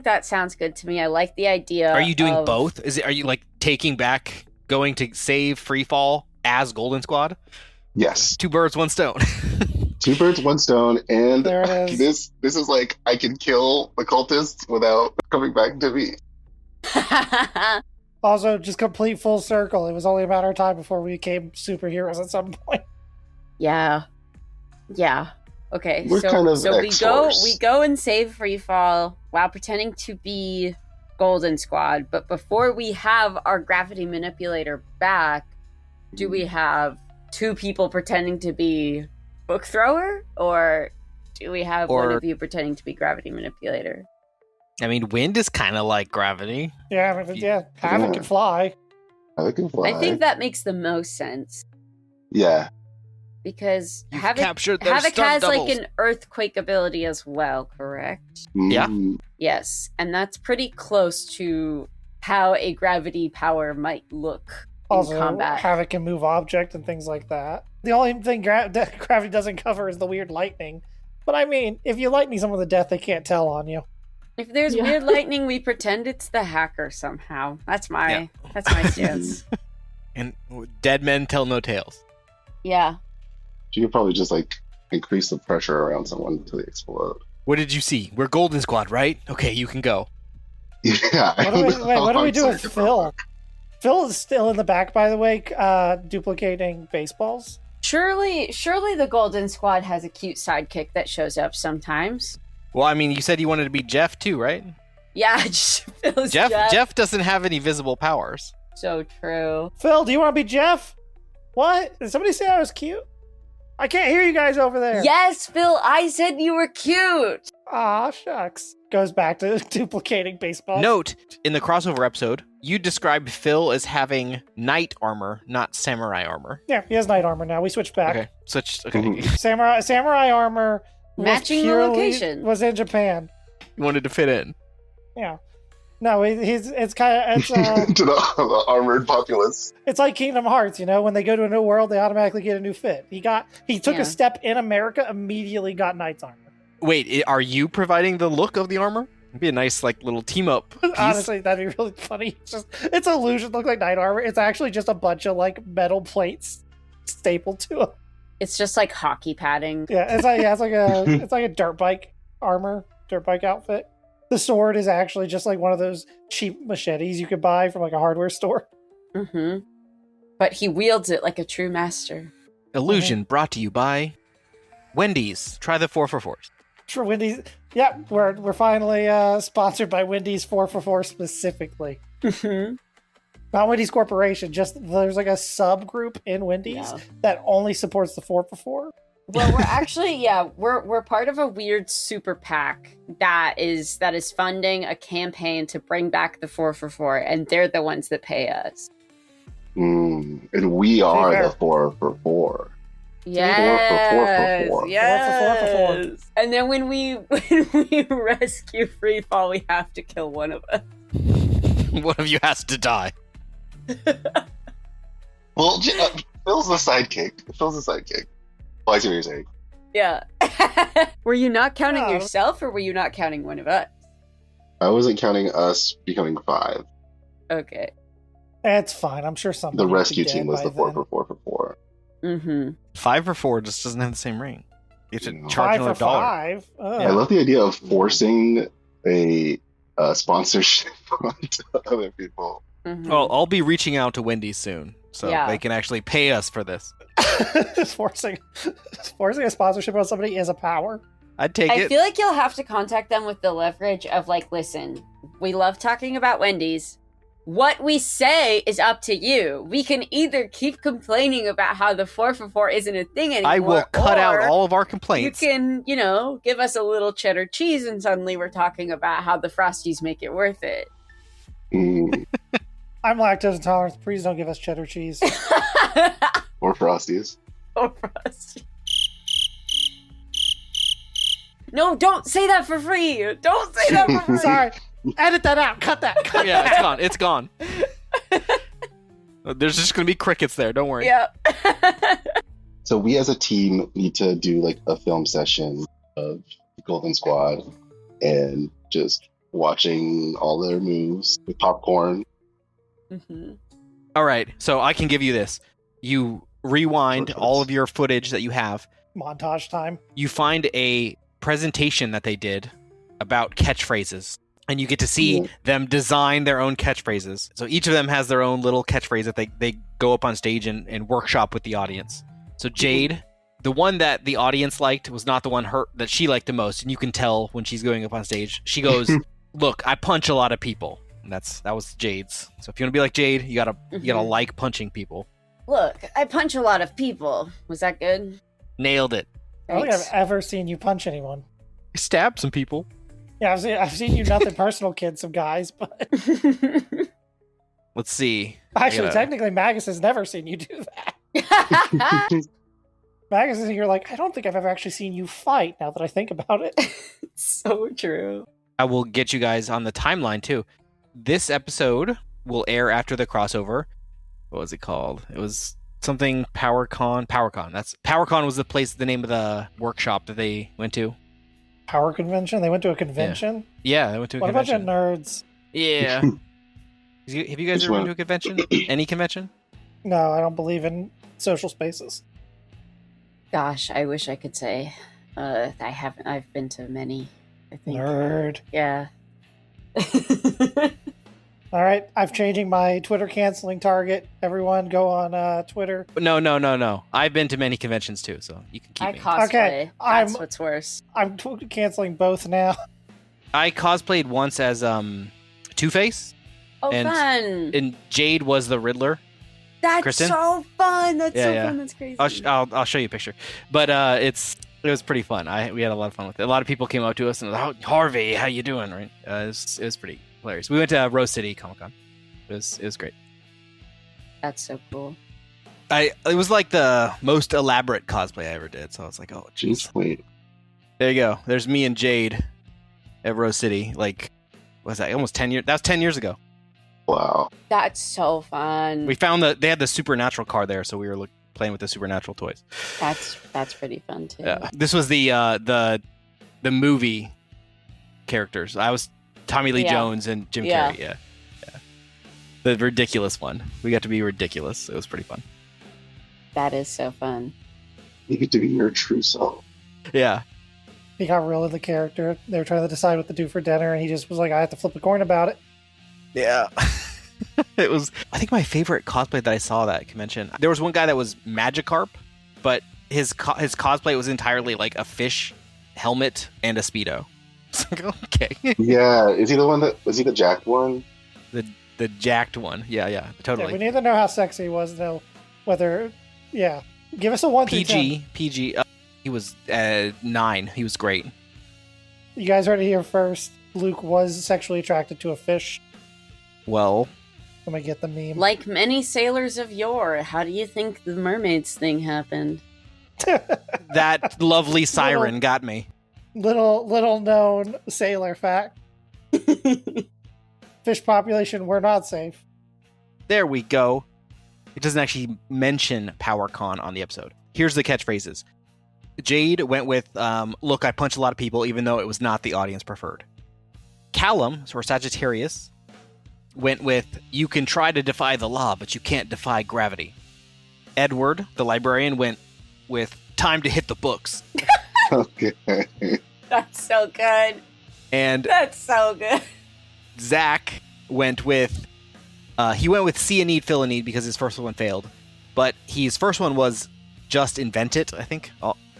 Speaker 2: that sounds good to me. I like the idea.
Speaker 1: Are you doing
Speaker 2: of-
Speaker 1: both? Are you like taking back, going to save Freefall as Golden Squad?
Speaker 4: Yes.
Speaker 1: Two birds, one stone.
Speaker 4: Two birds, one stone, and
Speaker 3: There it is.
Speaker 4: this is like I can kill the cultists without coming back to me.
Speaker 3: Also, just complete full circle. It was only a matter of time before we became superheroes at some point.
Speaker 2: Yeah. Okay.
Speaker 4: We're kind of
Speaker 2: so
Speaker 4: X-Force.
Speaker 2: we go and save Freefall while pretending to be Golden Squad, but before we have our gravity manipulator back, do we have two people pretending to be book thrower, or do we have one of you pretending to be gravity manipulator?
Speaker 1: I mean, wind is kind of like gravity.
Speaker 3: Yeah, Havoc can fly.
Speaker 4: I can fly.
Speaker 2: I think that makes the most sense
Speaker 4: Yeah.
Speaker 2: because
Speaker 1: You've
Speaker 2: Havoc
Speaker 1: captured their
Speaker 2: has
Speaker 1: stunt doubles.
Speaker 2: like an earthquake ability as well, correct?
Speaker 1: Yeah.
Speaker 4: Mm.
Speaker 2: Yes, and that's pretty close to how a gravity power might look in
Speaker 3: Also,
Speaker 2: combat.
Speaker 3: Havoc can move object and things like that. The only thing that gravity doesn't cover is the weird lightning. But I mean, if you lightning someone to death, they can't tell on you.
Speaker 2: If there's
Speaker 5: Yeah.
Speaker 2: weird lightning, we pretend it's the hacker somehow. That's my stance.
Speaker 1: And dead men tell no tales.
Speaker 2: Yeah.
Speaker 4: You could probably just like increase the pressure around someone until they explode.
Speaker 1: What did you see? We're Golden Squad, right? Okay, you can go.
Speaker 4: Yeah.
Speaker 3: What do we do with
Speaker 4: I'm
Speaker 3: Phil? Phil is still in the back, by the way, duplicating baseballs.
Speaker 2: Surely the Golden Squad has a cute sidekick that shows up sometimes.
Speaker 1: Well, I mean, you said you wanted to be Geoff too, right?
Speaker 2: Yeah, just Phil's
Speaker 1: Geoff doesn't have any visible powers.
Speaker 2: So true.
Speaker 3: Phil, do you want to be Geoff? What? Did somebody say I was cute? I can't hear you guys over there.
Speaker 2: Yes, Phil, I said you were cute.
Speaker 3: Aw, shucks. Goes back to duplicating baseballs.
Speaker 1: Note, in the crossover episode, you described Phil as having knight armor, not samurai armor.
Speaker 3: Yeah, he has knight armor now. We switched back.
Speaker 1: Okay, switched. Okay,
Speaker 4: Mhm.
Speaker 3: Samurai armor was
Speaker 2: Matching the
Speaker 3: purely-
Speaker 2: location.
Speaker 3: was in Japan.
Speaker 1: you wanted to fit in.
Speaker 3: Yeah. No, it's kind of
Speaker 4: to the armored populace.
Speaker 3: it's like Kingdom Hearts, you know, when they go to a new world, they automatically get a new fit. He took
Speaker 2: Yeah.
Speaker 3: a step in America, immediately got knight's armor.
Speaker 1: Wait, are you providing the look of the armor? It'd be a nice, like, little team up piece.
Speaker 3: Honestly, that'd be really funny. It's illusion look like knight armor. It's actually just a bunch of like metal plates stapled to it.
Speaker 2: It's just like hockey padding.
Speaker 3: Yeah, it's like a dirt bike armor, dirt bike outfit. The sword is actually just like one of those cheap machetes you could buy from like a hardware store.
Speaker 2: Mm-hmm. But he wields it like a true master.
Speaker 1: Illusion brought to you by Wendy's. Try the 4 for 4s.
Speaker 3: For Wendy's, yeah, we're finally sponsored by Wendy's 4for4 specifically.
Speaker 2: Mm-hmm.
Speaker 3: Not Wendy's Corporation, just there's like a subgroup in Wendy's
Speaker 2: Yeah.
Speaker 3: that only supports the 4for4.
Speaker 2: Well, we're actually, we're part of a weird super PAC that is funding a campaign to bring back the 4for4, and they're the ones that pay us.
Speaker 4: And we are
Speaker 3: fair.
Speaker 4: the 4 for 4.
Speaker 2: Yes.
Speaker 4: four.
Speaker 2: Yes. And then when we rescue Freefall, we have to kill one of us.
Speaker 1: One of you has to die.
Speaker 4: Well, Phil's the sidekick. Oh, I see what you're saying.
Speaker 2: Yeah. Were you not counting
Speaker 3: No.
Speaker 2: yourself, or were you not counting one of us?
Speaker 4: I wasn't counting us becoming 5.
Speaker 2: Okay.
Speaker 3: It's fine. I'm sure somebody
Speaker 4: The
Speaker 3: would be
Speaker 4: rescue
Speaker 3: dead
Speaker 4: team was
Speaker 3: by
Speaker 4: the 4
Speaker 3: then.
Speaker 4: for 4.
Speaker 2: Mm-hmm.
Speaker 1: 5 for 4 just doesn't have the same ring. You have to
Speaker 4: No.
Speaker 1: charge
Speaker 3: 5
Speaker 1: another
Speaker 3: for
Speaker 1: dollar.
Speaker 3: 5. Oh.
Speaker 4: I love the idea of forcing a sponsorship onto other people.
Speaker 2: Mm-hmm.
Speaker 1: Well, I'll be reaching out to Wendy's soon, so
Speaker 2: Yeah.
Speaker 1: they can actually pay us for this.
Speaker 3: forcing a sponsorship on somebody is a power.
Speaker 1: I'd take
Speaker 2: I
Speaker 1: it.
Speaker 2: feel like you'll have to contact them with the leverage of like, listen, we love talking about Wendy's. What we say is up to you. We can either keep complaining about how the 4 for 4 isn't a thing anymore.
Speaker 1: I will cut out
Speaker 2: or
Speaker 1: all of our
Speaker 2: You
Speaker 1: complaints.
Speaker 2: can, give us a little cheddar cheese, and suddenly we're talking about how the Frosties make it worth it.
Speaker 4: Mm,
Speaker 3: I'm lactose intolerant. Please don't give us cheddar cheese.
Speaker 4: or Frosties.
Speaker 2: Oh, Frosty. No, don't say that for free. Don't say that for free.
Speaker 3: Sorry. Edit that out. Cut that. Cut
Speaker 1: Yeah,
Speaker 3: that.
Speaker 1: it's gone. There's just going to be crickets there. Don't worry.
Speaker 2: Yep.
Speaker 4: So we as a team need to do like a film session of Golden Squad and just watching all their moves with popcorn.
Speaker 2: Mhm.
Speaker 1: All right, so I can give you this. You rewind
Speaker 4: Perfect.
Speaker 1: all of your footage that you have.
Speaker 3: Montage time.
Speaker 1: You find a presentation that they did about catchphrases. And you get to see
Speaker 4: Yeah.
Speaker 1: them design their own catchphrases. So each of them has their own little catchphrase that they go up on stage and workshop with the audience. So Jade, the one that the audience liked was not the one that she liked the most. And you can tell when she's going up on stage. She goes, "Look, I punch a lot of people." And that was Jade's. So if you want to be like Jade, you gotta
Speaker 2: Mhm.
Speaker 1: like punching people.
Speaker 2: Look, I punch a lot of people. Was that good?
Speaker 1: Nailed it.
Speaker 3: I don't think I've
Speaker 2: Thanks.
Speaker 3: ever seen you punch anyone.
Speaker 1: I stabbed some people.
Speaker 3: Yeah, I've seen you nothing personal kid some guys, but
Speaker 1: Let's see.
Speaker 3: actually,
Speaker 1: Yeah.
Speaker 3: technically, Magus has never seen you do that. Magus is here like, I don't think I've ever actually seen you fight now that I think about it.
Speaker 2: So true.
Speaker 1: I will get you guys on the timeline too. This episode will air after the crossover. What was it called? It was something PowerCon. PowerCon was the name of the workshop that they went to.
Speaker 3: Power convention? They went to a convention?
Speaker 1: Yeah, they went to a
Speaker 3: What a bunch of
Speaker 1: convention.
Speaker 3: nerds.
Speaker 1: Yeah. Have you guys
Speaker 4: Which
Speaker 1: ever been
Speaker 4: one?
Speaker 1: to a convention? Any convention?
Speaker 3: No, I don't believe in social spaces.
Speaker 2: Gosh, I wish I could say. I haven't. I've been to many. I think.
Speaker 3: Nerd.
Speaker 2: Yeah.
Speaker 3: All right, I'm changing my Twitter canceling target. Everyone go on Twitter.
Speaker 1: No. I've been to many conventions too, so you can keep
Speaker 2: I
Speaker 1: me.
Speaker 2: cosplay.
Speaker 3: Okay,
Speaker 2: That's
Speaker 3: I'm-
Speaker 2: what's worse.
Speaker 3: I'm canceling both now.
Speaker 1: I cosplayed once as Two-Face,
Speaker 2: Oh,
Speaker 1: And-
Speaker 2: fun!
Speaker 1: and Jade was the Riddler.
Speaker 2: That's
Speaker 1: Kristen?
Speaker 2: so fun. That's
Speaker 1: Yeah,
Speaker 2: so
Speaker 1: yeah.
Speaker 2: fun. That's crazy.
Speaker 1: I'll show you a picture, but it was pretty fun. We had a lot of fun with it. A lot of people came up to us and was like, Harvey, how you doing? Right? It was pretty hilarious. We went to Rose City Comic Con. It was great.
Speaker 2: That's so cool.
Speaker 1: It was like the most elaborate cosplay I ever did. So I was like, oh jeez.
Speaker 4: Jeez, wait.
Speaker 1: There you go. There's me and Jade at Rose City. Like, what was that? Almost 10 years. That was 10 years ago.
Speaker 4: Wow.
Speaker 2: That's so fun.
Speaker 1: We found they had the Supernatural car there, so we were playing with the Supernatural toys.
Speaker 2: That's pretty fun too.
Speaker 1: Yeah. This was the movie characters. I was Tommy Lee
Speaker 2: Yeah.
Speaker 1: Jones and Jim
Speaker 2: Yeah.
Speaker 1: Carrey. Yeah. The ridiculous one. We got to be ridiculous. It was pretty fun.
Speaker 2: That is so fun.
Speaker 4: You get to be your true self.
Speaker 1: Yeah.
Speaker 3: He got real in the character. They were trying to decide what to do for dinner, and he just was like, I have to flip a coin about it.
Speaker 1: Yeah. It was, I think, my favorite cosplay that I saw at that convention. There was one guy that was Magikarp, but his cosplay was entirely like a fish helmet and a Speedo. It's like, okay.
Speaker 4: Yeah, is he the jacked one?
Speaker 1: The jacked one. Yeah,
Speaker 3: Yeah,
Speaker 1: totally.
Speaker 3: we need to know how sexy he was, though. Whether, yeah. Give us a 1 through 10.
Speaker 1: PG. He was 9. He was great.
Speaker 3: You guys heard it here first. Luke was sexually attracted to a fish.
Speaker 1: Well,
Speaker 3: Let me get the meme.
Speaker 2: Like many sailors of yore, how do you think the mermaids thing happened?
Speaker 1: That lovely siren got me.
Speaker 3: Little known sailor fact. Fish population, we're not safe.
Speaker 1: There we go. It doesn't actually mention PowerCon on the episode. Here's the catchphrases. Jade went with, look, I punch a lot of people, even though it was not the audience preferred. Callum, or Sagittarius, went with, you can try to defy the law, but you can't defy gravity. Edward, the librarian, went with, time to hit the books.
Speaker 4: Okay.
Speaker 2: That's so good.
Speaker 1: And
Speaker 2: That's so good.
Speaker 1: Zach went with, he went with see a need, fill a need, because his first one failed. But his first one was just invent it, I think.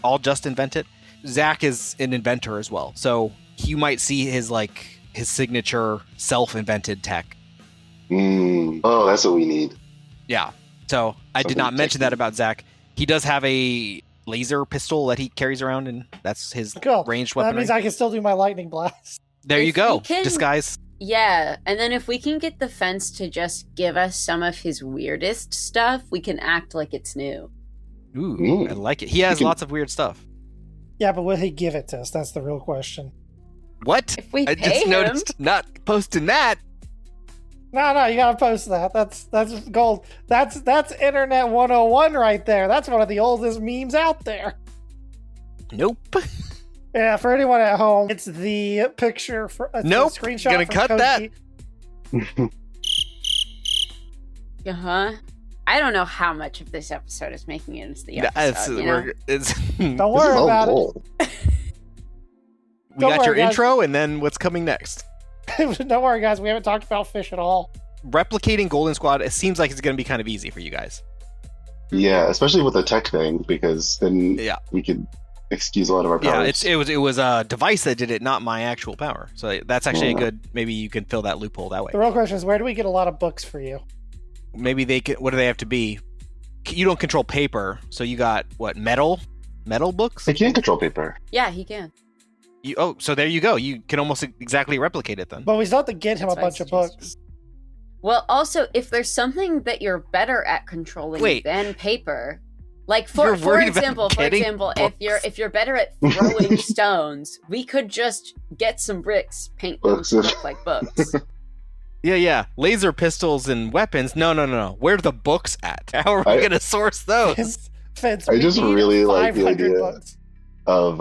Speaker 1: All just invent it. Zach is an inventor as well. So you might see his signature self-invented tech.
Speaker 4: Oh, that's what we need.
Speaker 1: Yeah. So I did not mention that about Zach. He does have a laser pistol that he carries around, and that's his ranged weaponry.
Speaker 3: That means I can still do my lightning blast.
Speaker 1: There you go. Disguise.
Speaker 2: Yeah, and then if we can get the fence to just give us some of his weirdest stuff, we can act like it's new.
Speaker 1: Ooh, I like it. He has lots of weird stuff.
Speaker 3: Yeah, but will he give it to us? That's the real question.
Speaker 1: What?
Speaker 2: If we
Speaker 1: I
Speaker 2: pay
Speaker 1: just
Speaker 2: him,
Speaker 1: noticed not posting that.
Speaker 3: No, you gotta post that. That's gold. That's Internet 101 right there. That's one of the oldest memes out there.
Speaker 1: Nope.
Speaker 3: Yeah, for anyone at home, it's the picture for
Speaker 1: nope.
Speaker 3: The screenshot.
Speaker 1: Gonna cut
Speaker 3: Koji.
Speaker 2: that. I don't know how much of this episode is making it into the episode.
Speaker 3: Don't worry about it.
Speaker 1: We got your intro, and then what's coming next?
Speaker 3: Don't worry, guys. We haven't talked about fish at all.
Speaker 1: Replicating Golden Squad, it seems like it's going to be kind of easy for you guys.
Speaker 4: Yeah, especially with the tech thing, because then we could excuse a lot of our powers.
Speaker 1: Yeah, it was a device that did it, not my actual power. So that's actually a good. Maybe you can fill that loophole that way.
Speaker 3: The real question is, where do we get a lot of books for you?
Speaker 1: Maybe they can. What do they have to be? You don't control paper, so you got what? Metal books?
Speaker 4: I can control paper.
Speaker 2: Yeah, he can.
Speaker 1: So there you go. You can almost exactly replicate it then.
Speaker 3: But we still have to get him a bunch of books.
Speaker 2: Well, also, if there's something that you're better at controlling than paper, like for example, if you're better at throwing stones, we could just get some bricks, paint them to look like books.
Speaker 1: Yeah. Laser pistols and weapons. No. Where are the books at? How are we going to source those?
Speaker 4: I just really like the idea of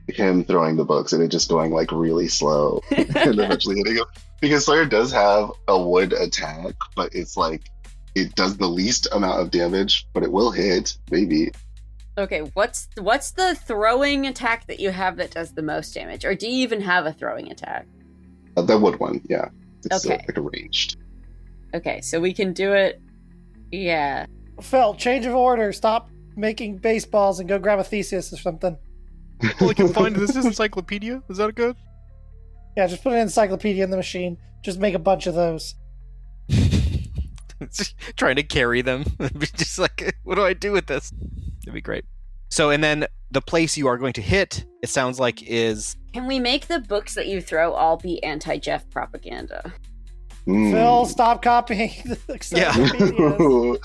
Speaker 4: him throwing the books and it just going like really slow and eventually hitting him. Because Slayer does have a wood attack, but it's like it does the least amount of damage, but it will hit, maybe.
Speaker 2: Okay, what's the throwing attack that you have that does the most damage? Or do you even have a throwing attack?
Speaker 4: The wood one, yeah. It's
Speaker 2: okay.
Speaker 4: Like a ranged.
Speaker 2: Okay, so we can do it. Yeah.
Speaker 3: Phil, change of order. Stop making baseballs and go grab a thesis or something.
Speaker 1: We can find this encyclopedia. Is that good?
Speaker 3: Yeah, just put an encyclopedia in the machine. Just make a bunch of those.
Speaker 1: Trying to carry them. Just like, what do I do with this? It'd be great. So, and then the place you are going to hit, it sounds like, is...
Speaker 2: Can we make the books that you throw all be anti-Geoff propaganda?
Speaker 3: Phil, stop copying the encyclopedias.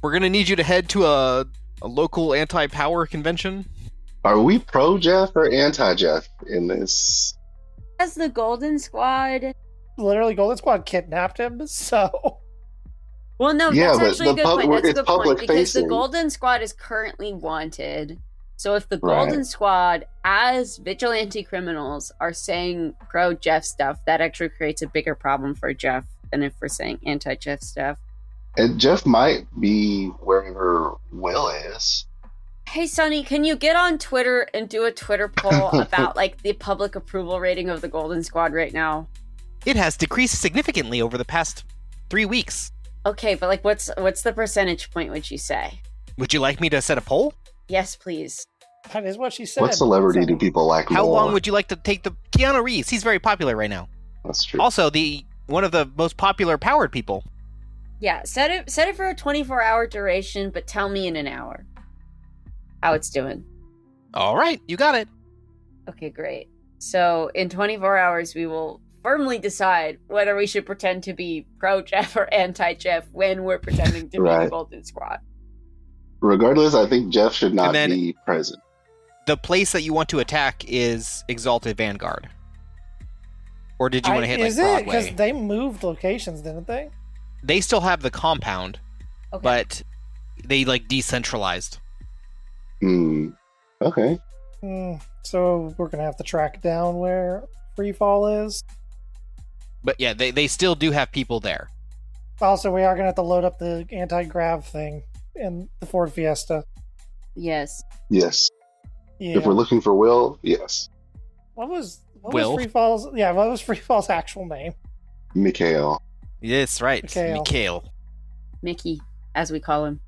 Speaker 1: We're going to need you to head to a local anti-power convention.
Speaker 4: Are we pro-Geoff or anti-Geoff in this?
Speaker 2: As the Golden Squad...
Speaker 3: Literally, Golden Squad kidnapped him, so...
Speaker 2: Well, no, that's actually a good point. That's a good point, because
Speaker 4: facing.
Speaker 2: The Golden Squad is currently wanted. So if the Golden Squad, as vigilante criminals, are saying pro-Geoff stuff, that actually creates a bigger problem for Geoff than if we're saying anti-Geoff stuff.
Speaker 4: And Geoff might be wherever Will is.
Speaker 2: Hey, Sonny, can you get on Twitter and do a Twitter poll about, like, the public approval rating of the Golden Squad right now?
Speaker 1: It has decreased significantly over the past 3 weeks.
Speaker 2: Okay, but, like, what's the percentage point, would you say?
Speaker 1: Would you like me to set a poll?
Speaker 2: Yes, please.
Speaker 3: That is what she said.
Speaker 4: What celebrity do people like more?
Speaker 1: How long would you like to take the... Keanu Reeves, he's very popular right now.
Speaker 4: That's true.
Speaker 1: Also, one of the most popular powered people.
Speaker 2: Yeah, set it for a 24-hour duration, but tell me in an hour how it's doing.
Speaker 1: All right, you got it.
Speaker 2: Okay, great. So in 24 hours, we will firmly decide whether we should pretend to be pro-Geoff or anti-Geoff when we're pretending to be the Golden Squad.
Speaker 4: Regardless, I think Geoff should not
Speaker 1: And then-
Speaker 4: be present.
Speaker 1: The place that you want to attack is Exalted Vanguard. Or did you want to hit like
Speaker 3: is it?
Speaker 1: Broadway?
Speaker 3: Because they moved locations, didn't they?
Speaker 1: They still have the compound,
Speaker 2: Okay.
Speaker 1: but they like decentralized.
Speaker 4: Okay.
Speaker 3: So we're gonna have to track down where Freefall is.
Speaker 1: But yeah, they still do have people there.
Speaker 3: Also, we are gonna have to load up the anti-grav thing in the Ford Fiesta.
Speaker 2: Yes.
Speaker 4: Yes.
Speaker 3: Yeah.
Speaker 4: If we're looking for Will, yes.
Speaker 3: What was
Speaker 1: Will?
Speaker 3: Freefall's? Yeah, what was Freefall's actual name?
Speaker 4: Mikhail.
Speaker 1: Yes, right.
Speaker 3: Mikhail.
Speaker 1: Mikhail.
Speaker 2: Mickey, as we call him.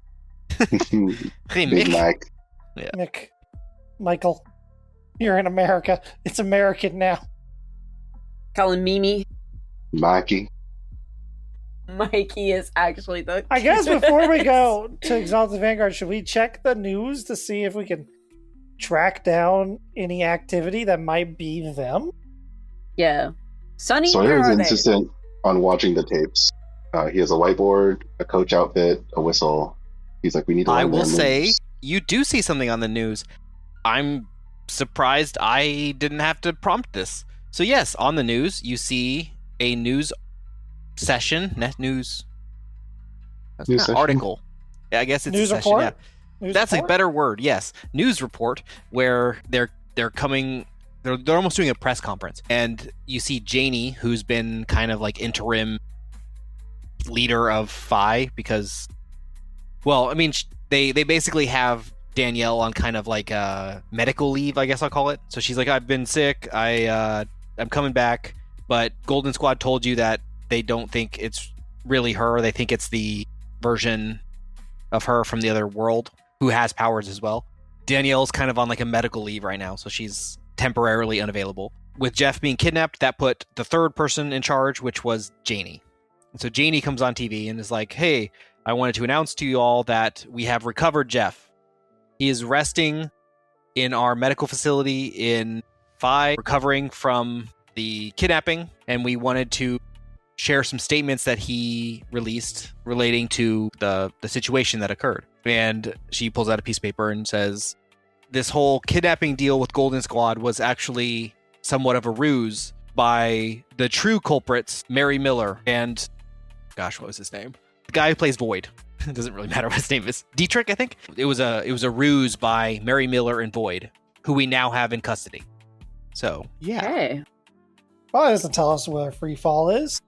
Speaker 1: Hey,
Speaker 4: Big
Speaker 1: Mick.
Speaker 4: Mike.
Speaker 3: Michael. You're in America. It's American now.
Speaker 2: Call him Mimi.
Speaker 4: Mikey.
Speaker 2: Mikey is actually the.
Speaker 3: I guess before we go to Exalted Vanguard, should we check the news to see if we can track down any activity that might be them?
Speaker 2: Yeah. Sonny,
Speaker 4: Sawyer
Speaker 2: where
Speaker 4: is
Speaker 2: are they?
Speaker 4: insistent on watching the tapes. He has a whiteboard, a coach outfit, a whistle. He's like, we need to
Speaker 1: I
Speaker 4: learn
Speaker 1: will
Speaker 4: their
Speaker 1: say,
Speaker 4: moves.
Speaker 1: you do see something on the news. I'm surprised I didn't have to prompt this. So yes, on the news, you see a news session, net news,
Speaker 4: News session?
Speaker 1: article. Yeah, I guess it's
Speaker 3: News
Speaker 1: a session.
Speaker 3: report?
Speaker 1: Yeah.
Speaker 3: News
Speaker 1: That's a
Speaker 3: report?
Speaker 1: better word. Yes, news report where they're coming. They're almost doing a press conference, and you see Janie, who's been kind of like interim leader of PHI because, well, I mean, they basically have Danielle on kind of like medical leave, I guess I'll call it. So she's like, I've been sick. I'm coming back, but Golden Squad told you that they don't think it's really her. They think it's the version of her from the other world who has powers as well. Danielle's kind of on like a medical leave right now, so she's temporarily unavailable. With Geoff being kidnapped, that put the third person in charge, which was Janie. And so Janie comes on TV and is like, hey, I wanted to announce to you all that we have recovered Geoff. He is resting in our medical facility in PHI, recovering from the kidnapping, and we wanted to share some statements that he released relating to the situation that occurred. And she pulls out a piece of paper and says, this whole kidnapping deal with Golden Squad was actually somewhat of a ruse by the true culprits, Mary Miller and, gosh, what was his name? The guy who plays Void. It doesn't really matter what his name is. Dietrich, I think. It was a ruse by Mary Miller and Void, who we now have in custody. So, yeah.
Speaker 2: Okay.
Speaker 3: Well, it doesn't tell us where Freefall is.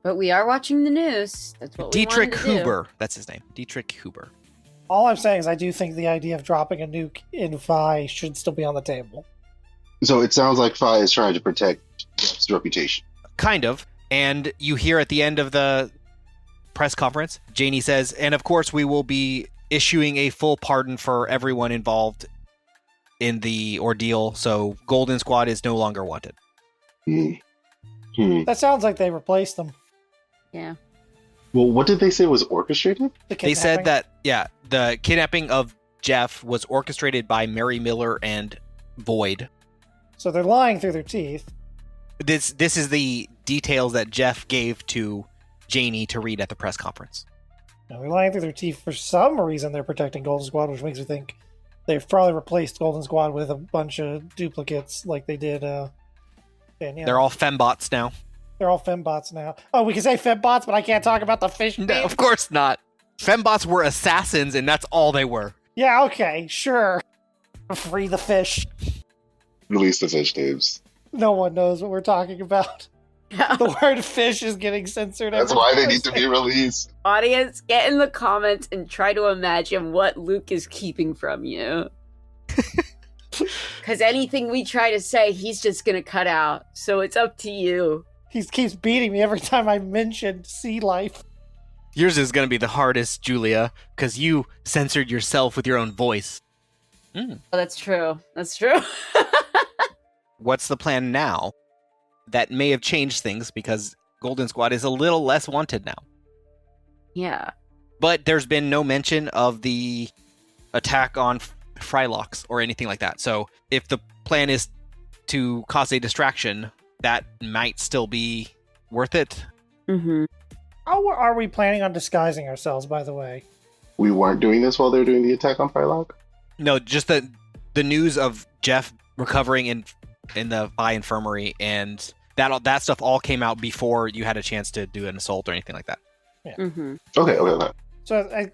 Speaker 2: But we are watching the news. That's what
Speaker 1: Dietrich
Speaker 2: we wanted to do.
Speaker 1: Huber. That's his name. Dietrich Huber.
Speaker 3: All I'm saying is I do think the idea of dropping a nuke in PHI should still be on the table.
Speaker 4: So it sounds like PHI is trying to protect Geoff's reputation.
Speaker 1: Kind of. And you hear at the end of the press conference, Janie says, and of course we will be issuing a full pardon for everyone involved in the ordeal, so Golden Squad is no longer wanted.
Speaker 3: That sounds like they replaced them.
Speaker 2: Yeah.
Speaker 4: Well, what did they say was orchestrated?
Speaker 1: They said that, yeah, the kidnapping of Geoff was orchestrated by Mary Miller and Void.
Speaker 3: So they're lying through their teeth.
Speaker 1: This is the details that Geoff gave to Janie to read at the press conference.
Speaker 3: Now, they're lying through their teeth for some reason. They're protecting Golden Squad, which makes me think they've probably replaced Golden Squad with a bunch of duplicates like they did Danielle.
Speaker 1: They're all fembots now.
Speaker 3: They're all fembots now. Oh, we can say fembots, but I can't talk about the fish.
Speaker 1: No,
Speaker 3: beam?
Speaker 1: of course not. Fembots were assassins, and that's all they were.
Speaker 3: Yeah, okay, sure. Free the fish.
Speaker 4: Release the fish tapes.
Speaker 3: No one knows what we're talking about. The word fish is getting censored.
Speaker 4: That's why they need to be released.
Speaker 2: Audience, get in the comments and try to imagine what Luke is keeping from you. Because anything we try to say, he's just going to cut out. So it's up to you.
Speaker 3: He keeps beating me every time I mention sea life.
Speaker 1: Yours is going to be the hardest, Julia, because you censored yourself with your own voice.
Speaker 2: Oh, that's true. That's true.
Speaker 1: What's the plan now? That may have changed things because Golden Squad is a little less wanted now.
Speaker 2: Yeah.
Speaker 1: But there's been no mention of the attack on Frylocks or anything like that. So if the plan is to cause a distraction, that might still be worth it.
Speaker 2: Mm-hmm.
Speaker 3: How are we planning on disguising ourselves, by the way?
Speaker 4: we weren't doing this while they were doing the attack on Frylock?
Speaker 1: No, just the news of Geoff recovering in the PHI infirmary, and that stuff all came out before you had a chance to do an assault or anything like that.
Speaker 3: Yeah.
Speaker 2: Mm-hmm.
Speaker 4: Okay.
Speaker 3: So,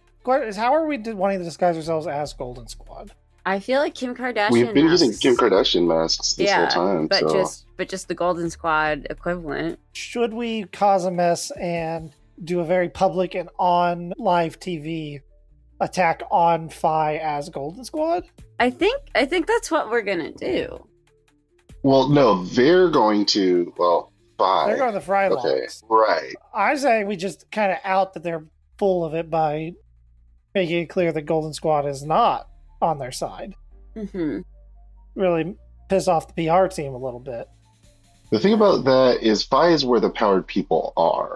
Speaker 3: how are we wanting to disguise ourselves as Golden Squad?
Speaker 2: I feel like Kim Kardashian.
Speaker 4: We've been
Speaker 2: masks.
Speaker 4: using Kim Kardashian masks this whole time.
Speaker 2: but
Speaker 4: so.
Speaker 2: just the Golden Squad equivalent.
Speaker 3: Should we cause a mess and do a very public and on live TV attack on PHI as Golden Squad?
Speaker 2: I think that's what we're gonna do.
Speaker 4: Well, no, they're going to. Well, PHI.
Speaker 3: They're going to Frylocks.
Speaker 4: Okay, right.
Speaker 3: I say we just kind of out that they're full of it by making it clear that Golden Squad is not on their side.
Speaker 2: Mm-hmm.
Speaker 3: Really piss off the PR team a little bit.
Speaker 4: The thing about that is PHI is where the powered people are.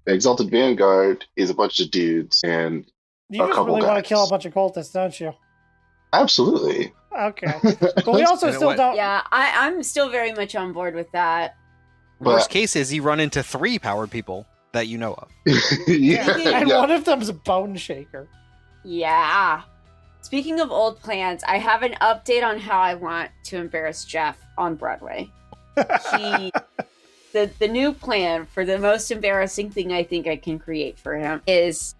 Speaker 4: The Exalted Vanguard is a bunch of dudes and
Speaker 3: You
Speaker 4: a
Speaker 3: just
Speaker 4: couple
Speaker 3: really want
Speaker 4: guys.
Speaker 3: to kill a bunch of cultists, don't you?
Speaker 4: Absolutely.
Speaker 3: Okay. But we also
Speaker 1: You know
Speaker 3: still
Speaker 1: what?
Speaker 3: don't...
Speaker 2: Yeah, I'm still very much on board with that.
Speaker 4: But-
Speaker 1: Worst case is you run into 3 powered people that you know of.
Speaker 3: And
Speaker 4: yeah.
Speaker 3: one of them's a bone shaker.
Speaker 2: Yeah. Speaking of old plans, I have an update on how I want to embarrass Geoff on Broadway. The new plan for the most embarrassing thing I think I can create for him is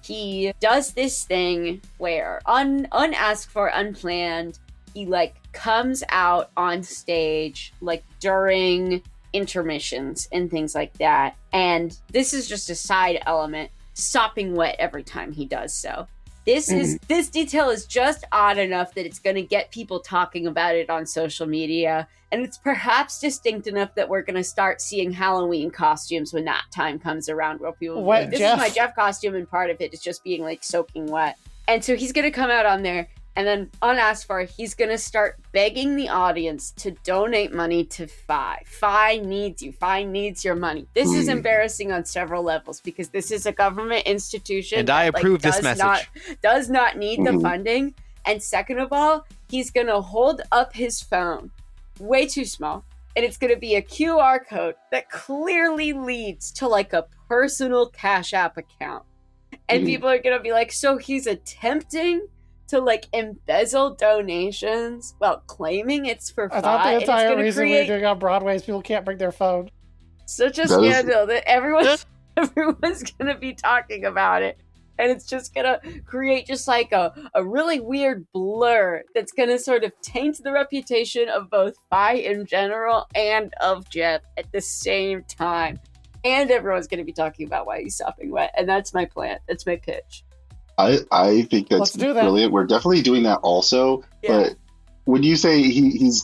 Speaker 2: he does this thing where unasked for, unplanned, he like comes out on stage like during intermissions and things like that. And this is just a side element, sopping wet every time he does so. This detail is just odd enough that it's going to get people talking about it on social media, and it's perhaps distinct enough that we're going to start seeing Halloween costumes when that time comes around, where people will be
Speaker 3: Wet
Speaker 2: like, this
Speaker 3: Geoff.
Speaker 2: is my Geoff costume, and part of it is just being like soaking wet. And so he's going to come out on there, and then unasked for, he's going to start begging the audience to donate money to PHI. PHI needs you. PHI needs your money. This is embarrassing on several levels because this is a government institution.
Speaker 1: And I
Speaker 2: that,
Speaker 1: approve this
Speaker 2: does
Speaker 1: message.
Speaker 2: does not need the funding. And second of all, he's going to hold up his phone, way too small, and it's going to be a QR code that clearly leads to like a personal Cash App account. And people are going to be like, so he's attempting to like embezzle donations while claiming it's for
Speaker 3: I thought the
Speaker 2: PHI,
Speaker 3: entire
Speaker 2: and it's
Speaker 3: reason
Speaker 2: going
Speaker 3: we
Speaker 2: to
Speaker 3: were
Speaker 2: create
Speaker 3: doing on Broadway is people can't bring their phone.
Speaker 2: such a
Speaker 4: That is-
Speaker 2: scandal that everyone's going to be talking about it. And it's just going to create just like a really weird blur that's going to sort of taint the reputation of both PHI in general and of Geoff at the same time. And everyone's going to be talking about why he's sopping wet. And that's my plan. That's my pitch.
Speaker 4: I think
Speaker 3: Let's
Speaker 4: that's
Speaker 3: do that.
Speaker 4: brilliant. We're definitely doing that also.
Speaker 2: Yeah.
Speaker 4: But when you say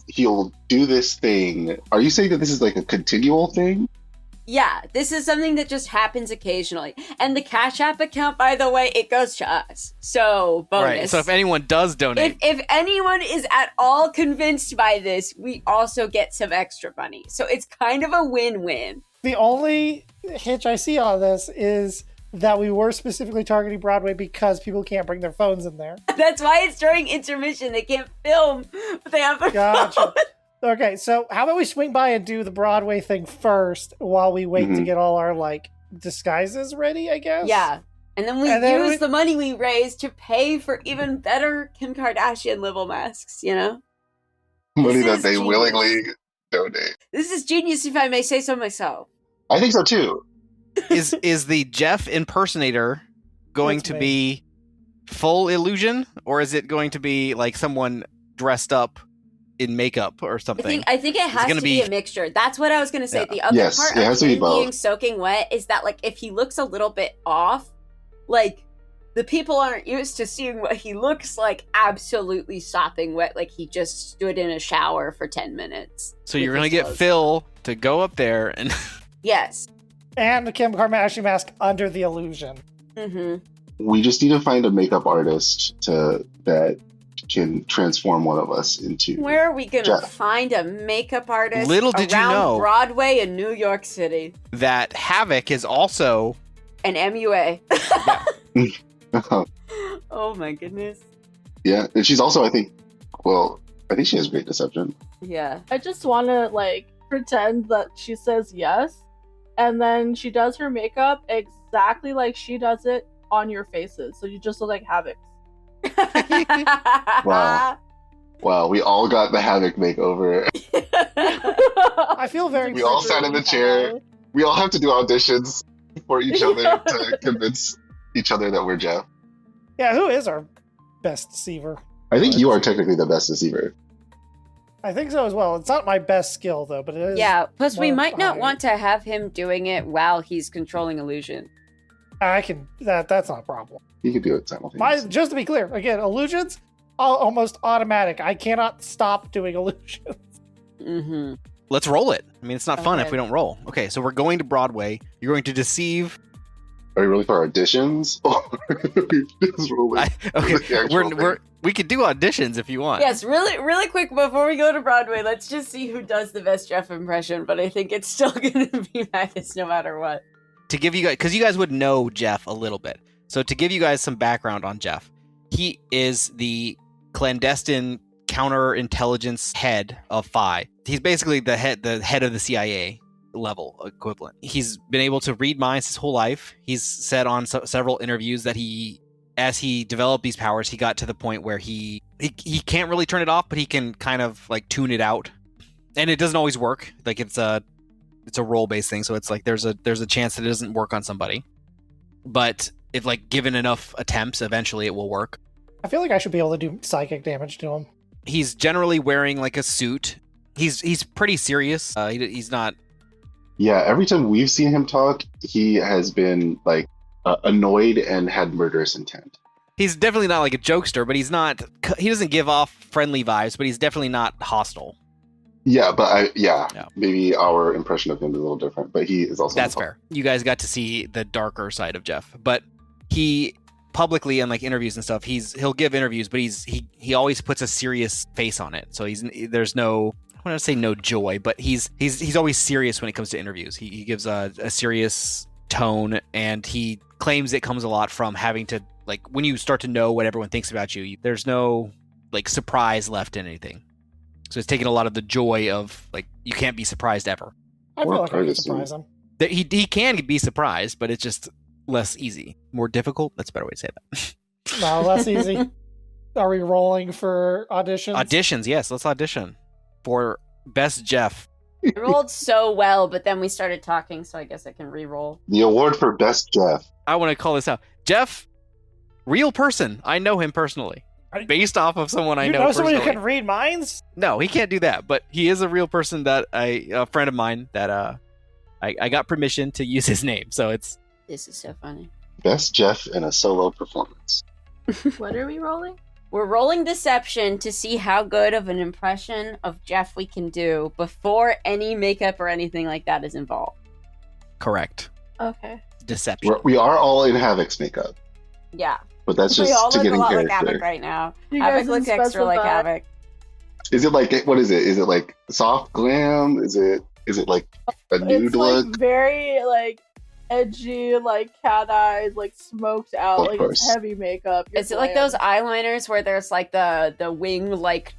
Speaker 4: he'll do this thing, are you saying that this is like a continual thing?
Speaker 2: Yeah, this is something that just happens occasionally. And the Cash App account, by the way, it goes to us. So, bonus.
Speaker 1: Right. So if anyone does donate,
Speaker 2: If anyone is at all convinced by this, we also get some extra money. So it's kind of a win-win.
Speaker 3: The only hitch I see on this is that we were specifically targeting Broadway because people can't bring their phones in there.
Speaker 2: That's why it's during intermission. They can't film, but they have their
Speaker 3: Gotcha.
Speaker 2: phone.
Speaker 3: Okay, so how about we swing by and do the Broadway thing first while we wait to get all our, like, disguises ready, I guess?
Speaker 2: Yeah. And then we use the money we raise to pay for even better Kim Kardashian level masks, you know?
Speaker 4: Money
Speaker 2: This
Speaker 4: that
Speaker 2: is
Speaker 4: they
Speaker 2: genius.
Speaker 4: willingly donate.
Speaker 2: This is genius, if I may say so myself.
Speaker 4: I think so too.
Speaker 1: is the Geoff impersonator going
Speaker 3: That's
Speaker 1: to
Speaker 3: me.
Speaker 1: be full illusion, or is it going to be like someone dressed up in makeup or something?
Speaker 2: I think it has
Speaker 1: gonna
Speaker 2: to be
Speaker 1: be-
Speaker 2: a mixture. That's what I was going to say.
Speaker 1: Yeah.
Speaker 2: The other
Speaker 4: Yes,
Speaker 2: part
Speaker 4: it has
Speaker 2: of
Speaker 4: to be
Speaker 2: him
Speaker 4: both.
Speaker 2: being soaking wet is that, like, if he looks a little bit off, like, the people aren't used to seeing what he looks like absolutely sopping wet, like he just stood in a shower for 10 minutes.
Speaker 1: So
Speaker 2: with
Speaker 1: you're going to
Speaker 2: his
Speaker 1: get
Speaker 2: clothes
Speaker 1: Phil to go up there and
Speaker 2: Yes.
Speaker 3: And the Kim Kardashian mask under the illusion.
Speaker 2: Mm-hmm.
Speaker 4: We just need to find a makeup artist that can transform one of us into.
Speaker 2: Where are we going to
Speaker 4: Geoff.
Speaker 2: find a makeup artist
Speaker 1: Little did you
Speaker 2: around
Speaker 1: know.
Speaker 2: Broadway in New York City?
Speaker 1: that Havoc is also
Speaker 2: An MUA. Oh my goodness.
Speaker 4: Yeah, and she's also, I think she has great deception.
Speaker 2: Yeah.
Speaker 5: I just want to like pretend that she says yes, and then she does her makeup exactly like she does it on your faces, so you just look like Havoc.
Speaker 4: Wow, we all got the Havoc makeover.
Speaker 3: I feel very.
Speaker 4: We all sat in the chair. We all have to do auditions for each other to convince each other that we're Geoff.
Speaker 3: Yeah, who is our best deceiver?
Speaker 4: I think you are technically the best deceiver.
Speaker 3: I think so as well. It's not my best skill though, but it is.
Speaker 2: Yeah, plus we
Speaker 3: more
Speaker 2: might not
Speaker 3: high.
Speaker 2: want to have him doing it while he's controlling illusion.
Speaker 3: I can. That's not a problem.
Speaker 4: You could do it simultaneously.
Speaker 3: Just to be clear, again, illusions almost automatic. I cannot stop doing illusions.
Speaker 2: Mm-hmm.
Speaker 1: Let's roll it. I mean, it's not fun
Speaker 2: Okay.
Speaker 1: if we don't roll. Okay, so we're going to Broadway. You're going to deceive.
Speaker 4: Are you rolling for auditions? Or just rolling
Speaker 1: Okay,
Speaker 4: for the actual thing?
Speaker 1: we could do auditions if you want.
Speaker 2: Yes, really quick before we go to Broadway, let's just see who does the best Geoff impression. But I think it's still going to be Magus no matter what.
Speaker 1: To give you guys, because you guys would know Geoff a little bit. So to give you guys some background on Geoff, he is the clandestine counterintelligence head of PHI. He's basically the head of the CIA level equivalent. He's been able to read minds his whole life. He's said on several interviews that as he developed these powers, he got to the point where he can't really turn it off, but he can kind of like tune it out. And it doesn't always work. Like it's a role-based thing, so it's like there's a chance that it doesn't work on somebody. But if like given enough attempts, eventually it will work.
Speaker 3: I feel like I should be able to do psychic damage to him.
Speaker 1: He's generally wearing like a suit. He's pretty serious. He's not.
Speaker 4: Yeah, every time we've seen him talk, he has been like annoyed and had murderous intent.
Speaker 1: He's definitely not like a jokester, but he's not. He doesn't give off friendly vibes, but he's definitely not hostile.
Speaker 4: Yeah, but
Speaker 1: Yeah.
Speaker 4: maybe our impression of him is a little different. But he is also.
Speaker 1: That's fair. You guys got to see the darker side of Geoff, but he publicly in like interviews and stuff, he'll give interviews, but he always puts a serious face on it. So there's no. I want to say no joy, but he's always serious when it comes to interviews. He gives a serious tone, and he claims it comes a lot from having to like when you start to know what everyone thinks about you. There's no like surprise left in anything. So it's taking a lot of the joy of like you can't be surprised ever.
Speaker 3: I feel
Speaker 4: Or
Speaker 3: like I can
Speaker 4: privacy.
Speaker 3: surprise him.
Speaker 1: That he can be surprised, but it's just less easy, more difficult. That's a better way to say that.
Speaker 3: No, less easy. Are we rolling for auditions?
Speaker 1: Auditions, yes. Let's audition for best Geoff.
Speaker 2: I rolled so well, but then we started talking, so I guess I can re-roll.
Speaker 4: The award for best Geoff.
Speaker 1: I want to call this out. Geoff, real person. I know him personally. Based off of someone I
Speaker 3: You
Speaker 1: know
Speaker 3: know
Speaker 1: personally.
Speaker 3: someone who can read minds?
Speaker 1: No, he can't do that, but he is a real person that a friend of mine that I got permission to use his name. So it's
Speaker 2: This is so funny.
Speaker 4: Best Geoff in a solo performance.
Speaker 5: What are we rolling?
Speaker 2: We're rolling deception to see how good of an impression of Geoff we can do before any makeup or anything like that is involved.
Speaker 1: correct.
Speaker 5: Okay.
Speaker 1: Deception.
Speaker 4: We are all in Havoc's makeup,
Speaker 2: Yeah.
Speaker 4: but that's
Speaker 2: We
Speaker 4: just
Speaker 2: all
Speaker 4: to
Speaker 2: look
Speaker 4: get
Speaker 2: a
Speaker 4: in
Speaker 2: lot like
Speaker 4: character.
Speaker 2: Havoc right now.
Speaker 5: You
Speaker 2: Havoc
Speaker 5: guys
Speaker 2: looks
Speaker 5: didn't
Speaker 2: extra like
Speaker 5: specify.
Speaker 2: Havoc.
Speaker 4: Is it like what is it? Is it like soft glam? Is it like a nude
Speaker 5: It's
Speaker 4: look?
Speaker 5: like very like edgy, like cat eyes, like smoked out,
Speaker 4: Of
Speaker 5: like
Speaker 4: course.
Speaker 5: it's heavy makeup. You're
Speaker 2: Is it like
Speaker 5: bland.
Speaker 2: those eyeliners where there's like the wing like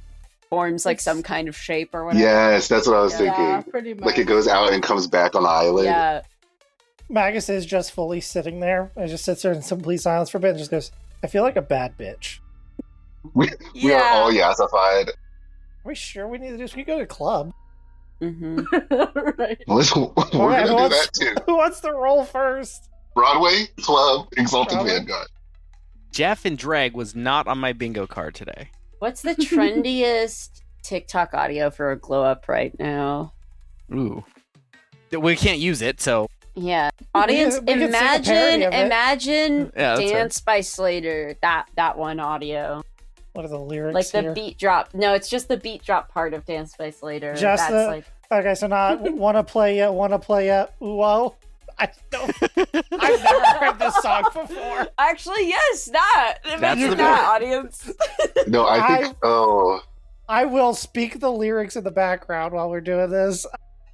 Speaker 2: forms like some kind of shape or whatever?
Speaker 4: Yes, that's what I was
Speaker 5: Yeah,
Speaker 4: thinking.
Speaker 5: pretty much.
Speaker 4: Like it goes out and comes back on the eyelid.
Speaker 2: Yeah.
Speaker 3: Magus is just fully sitting there and just sits there in complete silence for a bit and just goes, I feel like a bad bitch.
Speaker 4: We are all yassified.
Speaker 3: Are we sure we need to do this? We go to a club.
Speaker 2: Mm-hmm.
Speaker 5: Right.
Speaker 4: We're
Speaker 3: Alright,
Speaker 4: gonna
Speaker 3: who
Speaker 4: do
Speaker 3: wants-
Speaker 4: that too.
Speaker 3: Who wants to roll first?
Speaker 4: Broadway, club, Exalted
Speaker 3: Broadway?
Speaker 4: Vanguard.
Speaker 1: Jeff and Drag was not on my bingo card today.
Speaker 2: What's the trendiest TikTok audio for a glow up right now?
Speaker 1: Ooh. We can't use it, so
Speaker 2: Yeah. Audience,
Speaker 3: we can sing a parody of it.
Speaker 2: imagine
Speaker 1: Yeah, that's
Speaker 2: Dance by Slater. That one audio.
Speaker 3: What are the lyrics
Speaker 2: Like the
Speaker 3: here?
Speaker 2: beat drop. No, it's just the beat drop part of Dance by Slater.
Speaker 3: Just
Speaker 2: That's
Speaker 3: the-
Speaker 2: like
Speaker 3: Okay, so not wanna play ya, whoa. I don't. I've never heard this song before.
Speaker 2: actually yes, that. Imagine
Speaker 1: the
Speaker 2: that,
Speaker 1: part.
Speaker 2: audience.
Speaker 4: No, I think. Oh,
Speaker 3: I will speak the lyrics in the background while we're doing this.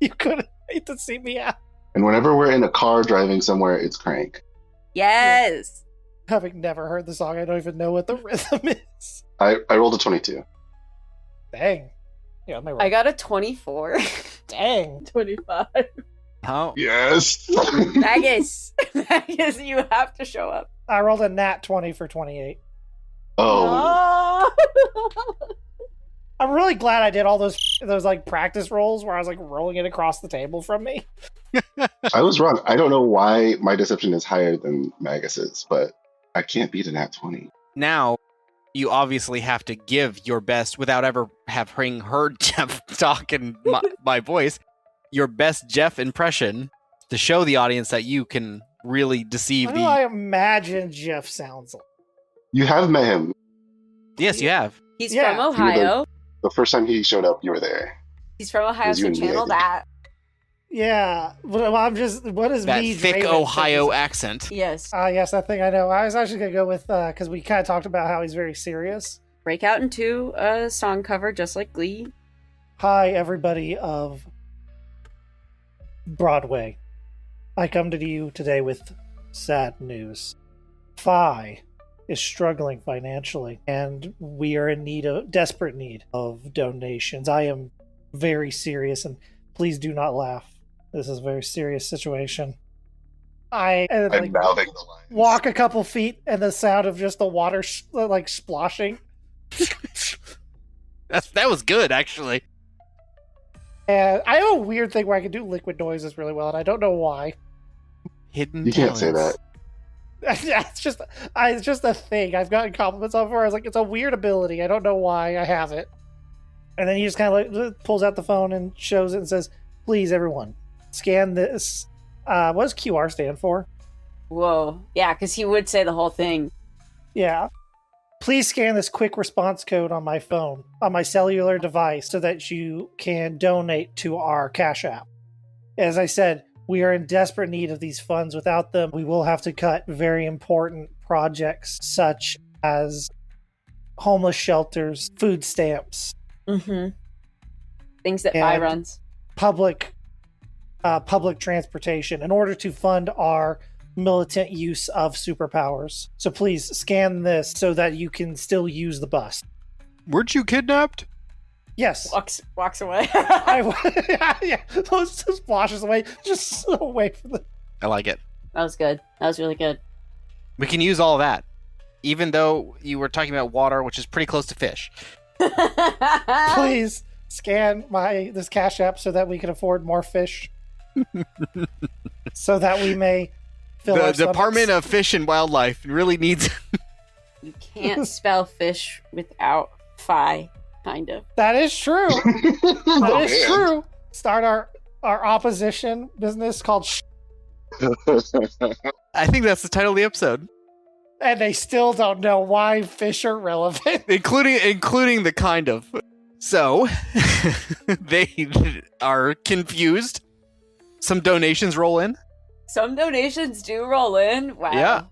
Speaker 3: You couldn't wait to see me out.
Speaker 4: and whenever we're in a car driving somewhere, it's crank.
Speaker 2: Yes.
Speaker 3: Having never heard the song, I don't even know what the rhythm is.
Speaker 4: I rolled a 22.
Speaker 3: Dang. Yeah, my
Speaker 2: I got a 24.
Speaker 3: Dang.
Speaker 5: 25.
Speaker 1: how
Speaker 4: Yes.
Speaker 2: Magus. Magus, you have to show up.
Speaker 3: I rolled a nat 20 for 28.
Speaker 4: Oh.
Speaker 3: I'm really glad I did all those like practice rolls where I was like rolling it across the table from me.
Speaker 4: I was wrong. I don't know why my deception is higher than Magus's, but I can't beat a nat 20.
Speaker 1: Now, you obviously have to give your best without ever having heard Geoff talk in my voice, your best Geoff impression to show the audience that you can really deceive
Speaker 3: What do I imagine Geoff sounds like?
Speaker 4: You have met him.
Speaker 1: Yes, you have.
Speaker 2: He's
Speaker 3: Yeah.
Speaker 2: from Ohio.
Speaker 4: The first time he showed up, you were there.
Speaker 2: He's from Ohio,
Speaker 4: Was you
Speaker 2: so
Speaker 4: and me, I
Speaker 2: channel
Speaker 4: think.
Speaker 2: that.
Speaker 3: Yeah, but I'm just, what is
Speaker 1: That
Speaker 3: me?
Speaker 1: thick Ohio accent.
Speaker 2: Yes.
Speaker 3: Yes, I think I know. I was actually gonna go with because we kind of talked about how he's very serious.
Speaker 2: Break out into a song cover just like Glee.
Speaker 3: Hi, everybody of Broadway. I come to you today with sad news. PHI is struggling financially, and we are in desperate need of donations. I am very serious, and please do not laugh. This is a very serious situation. And then,
Speaker 4: I'm mouthing the lines.
Speaker 3: walk a couple feet, and the sound of just the water splashing.
Speaker 1: That was good, actually.
Speaker 3: And I have a weird thing where I can do liquid noises really well, and I don't know why.
Speaker 1: Hidden
Speaker 4: You can't say
Speaker 1: talents.
Speaker 3: Yeah, it's just a thing. I've gotten compliments on it before. I was like, it's a weird ability. I don't know why I have it. And then he just kind of like pulls out the phone and shows it and says, "Please, everyone, scan this." What does QR stand for?
Speaker 2: Whoa. Yeah, because he would say the whole thing.
Speaker 3: Yeah. Please scan this quick response code on my phone, on my cellular device, so that you can donate to our Cash App. As I said, we are in desperate need of these funds. Without them, we will have to cut very important projects such as homeless shelters, food stamps,
Speaker 2: Mm-hmm. Things that
Speaker 3: And-
Speaker 2: Fi runs.
Speaker 3: public transportation in order to fund our militant use of superpowers. So please scan this so that you can still use the bus.
Speaker 1: Weren't you kidnapped?
Speaker 3: Yes.
Speaker 2: Walks away.
Speaker 3: Yeah, just washes away, just away from the.
Speaker 1: I like it.
Speaker 2: That was good. That was really good.
Speaker 1: We can use all that. Even though you were talking about water, which is pretty close to fish.
Speaker 3: Please scan this Cash App so that we can afford more fish, so that we may fill
Speaker 1: The
Speaker 3: our stomachs.
Speaker 1: Department of Fish and Wildlife really needs.
Speaker 2: You can't spell fish without Fi, kind of.
Speaker 3: That is true. That
Speaker 4: Oh,
Speaker 3: is
Speaker 4: man.
Speaker 3: true. Start our opposition business called
Speaker 1: I think that's the title of the episode,
Speaker 3: and they still don't know why fish are relevant.
Speaker 1: including the kind of. So they are confused. Some donations roll in.
Speaker 2: Some donations do roll in. Wow.
Speaker 1: Yeah.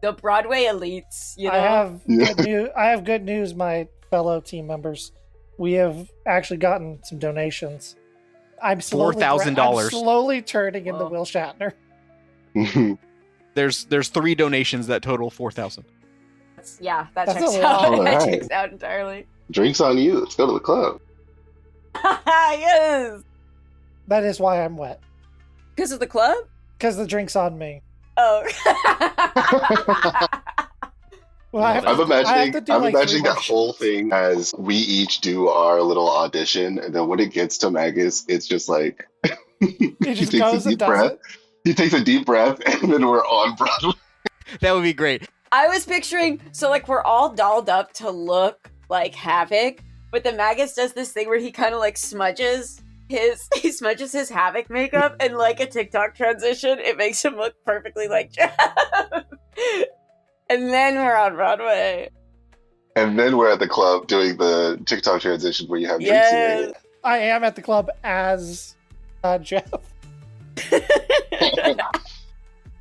Speaker 2: The Broadway elites, you know.
Speaker 3: I have good news, my fellow team members. We have actually gotten some donations. I'm slowly
Speaker 1: $4,000.
Speaker 3: I'm slowly turning into
Speaker 2: Whoa.
Speaker 3: Will Shatner.
Speaker 1: There's 3 donations that total 4,000.
Speaker 2: Yeah, that
Speaker 3: That's
Speaker 2: checks
Speaker 3: a
Speaker 2: out.
Speaker 3: lot.
Speaker 2: That
Speaker 4: Alright.
Speaker 2: checks out entirely.
Speaker 4: Drinks on you. Let's go to the club.
Speaker 2: Yes!
Speaker 3: That is why I'm wet.
Speaker 2: Because of the club?
Speaker 3: Because the drink's on me.
Speaker 2: Oh.
Speaker 3: Well, I have
Speaker 4: I'm
Speaker 3: to- I have
Speaker 4: imagining,
Speaker 3: to do,
Speaker 4: I'm
Speaker 3: like,
Speaker 4: imagining
Speaker 3: 3
Speaker 4: that
Speaker 3: more
Speaker 4: whole
Speaker 3: shots.
Speaker 4: thing as we each do our little audition, and then when it gets to Magus, it's just like
Speaker 3: He just goes and does
Speaker 4: breath.
Speaker 3: it.
Speaker 4: He takes a deep breath, and then we're on Broadway.
Speaker 1: That would be great.
Speaker 2: I was picturing, so like we're all dolled up to look like Havoc, but the Magus does this thing where he kind of like smudges his Havoc makeup, and like a TikTok transition, it makes him look perfectly like Geoff. And then we're on Broadway.
Speaker 4: And then we're at the club doing the TikTok transition where you have drinks in your hand.
Speaker 3: I am at the club as Geoff.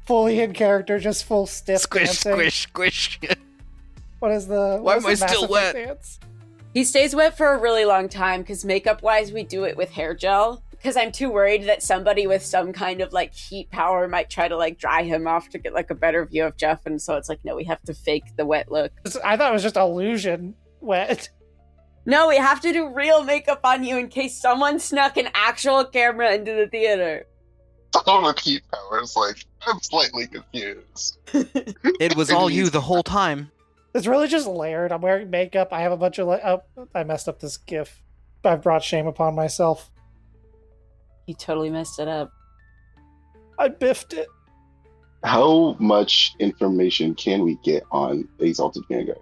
Speaker 3: Fully in character, just full stiff
Speaker 1: Squish,
Speaker 3: dancing.
Speaker 1: squish, squish.
Speaker 3: What is the?
Speaker 1: Why
Speaker 3: what
Speaker 1: am
Speaker 3: is
Speaker 1: I
Speaker 3: the
Speaker 1: still
Speaker 3: Mass
Speaker 1: wet?
Speaker 3: Effect dance?
Speaker 2: He stays wet for a really long time because makeup wise, we do it with hair gel. Because I'm too worried that somebody with some kind of like heat power might try to like dry him off to get like a better view of Geoff. And so it's like, no, we have to fake the wet look.
Speaker 3: I thought it was just illusion wet.
Speaker 2: No, we have to do real makeup on you in case someone snuck an actual camera into the theater.
Speaker 4: Someone with heat powers, like, I'm slightly confused.
Speaker 1: It was all you the whole time.
Speaker 3: It's really just layered. I'm wearing makeup. I have a bunch of oh, I messed up this GIF. I've brought shame upon myself.
Speaker 2: You totally messed it up.
Speaker 3: I biffed it.
Speaker 4: How much information can we get on the Exalted Vanguard?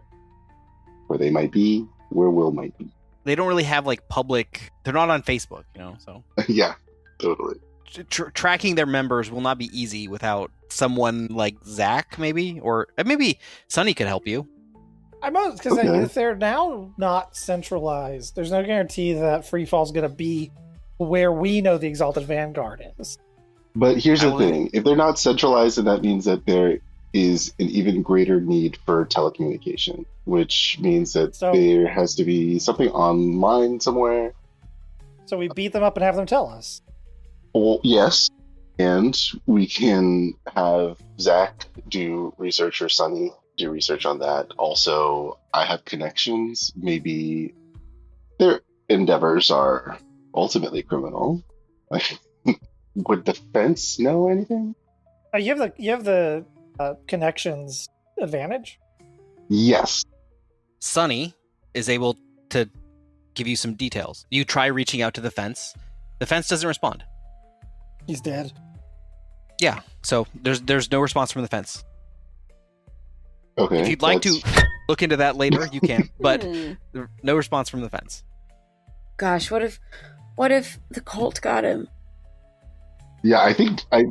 Speaker 4: Where they might be, where Will might be.
Speaker 1: They don't really have like public. They're not on Facebook, so
Speaker 4: Yeah, totally.
Speaker 1: Tracking their members will not be easy without someone like Zach, maybe, or maybe Sunny could help you.
Speaker 3: I most because if they're now not centralized, there's no guarantee that Freefall's going to be where we know the Exalted Vanguard is.
Speaker 4: But here's the thing: if they're not centralized, then that means that there is an even greater need for telecommunication, which means that there has to be something online somewhere.
Speaker 3: So we beat them up and have them tell us.
Speaker 4: Well, yes, and we can have Zach do research or Sunny do research on that. Also, I have connections. Maybe their endeavors are ultimately criminal. Would the fence know anything?
Speaker 3: You have the connections advantage.
Speaker 4: Yes.
Speaker 1: Sunny is able to give you some details. You try reaching out to the fence. The fence doesn't respond.
Speaker 3: He's dead.
Speaker 1: Yeah. So there's no response from the fence.
Speaker 4: Okay.
Speaker 1: If you'd like to look into that later, you can. But no response from the fence.
Speaker 2: Gosh, what if the cult got him?
Speaker 4: Yeah, I think I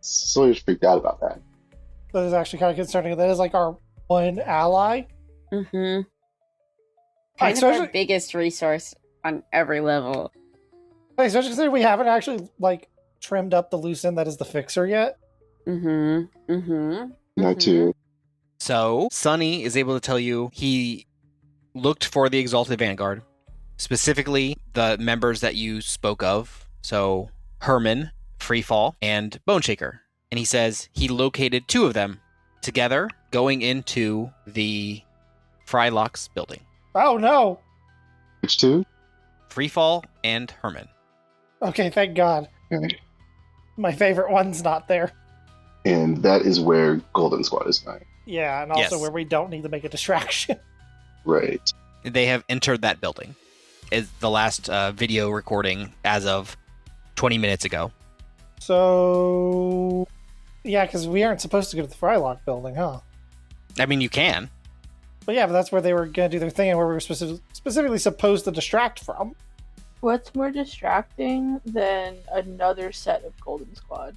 Speaker 4: sort of freaked out about that.
Speaker 3: That is actually kind of concerning. That is like our one ally.
Speaker 2: Mm-hmm. Kind of our biggest resource on every level.
Speaker 3: Especially considering we haven't actually like trimmed up the loose end that is the fixer yet.
Speaker 2: Mm-hmm. Mm-hmm.
Speaker 4: That too.
Speaker 1: So Sunny is able to tell you he looked for the Exalted Vanguard, specifically the members that you spoke of. So Herman, Freefall, and Boneshaker. And he says he located two of them together going into the Frylock's building.
Speaker 3: Oh no!
Speaker 4: Which two?
Speaker 1: Freefall and Herman.
Speaker 3: Okay, thank God.
Speaker 4: Okay.
Speaker 3: My favorite one's not there.
Speaker 4: And that is where Golden Squad is going.
Speaker 3: Yeah, and also where we don't need to make a distraction.
Speaker 4: Right.
Speaker 1: They have entered that building. Is the last video recording as of 20 minutes ago.
Speaker 3: So, yeah, because we aren't supposed to go to the Frylock building, huh?
Speaker 1: I mean, you can.
Speaker 3: But yeah, but that's where they were going to do their thing and where we were specifically supposed to distract from.
Speaker 5: What's more distracting than another set of Golden Squad?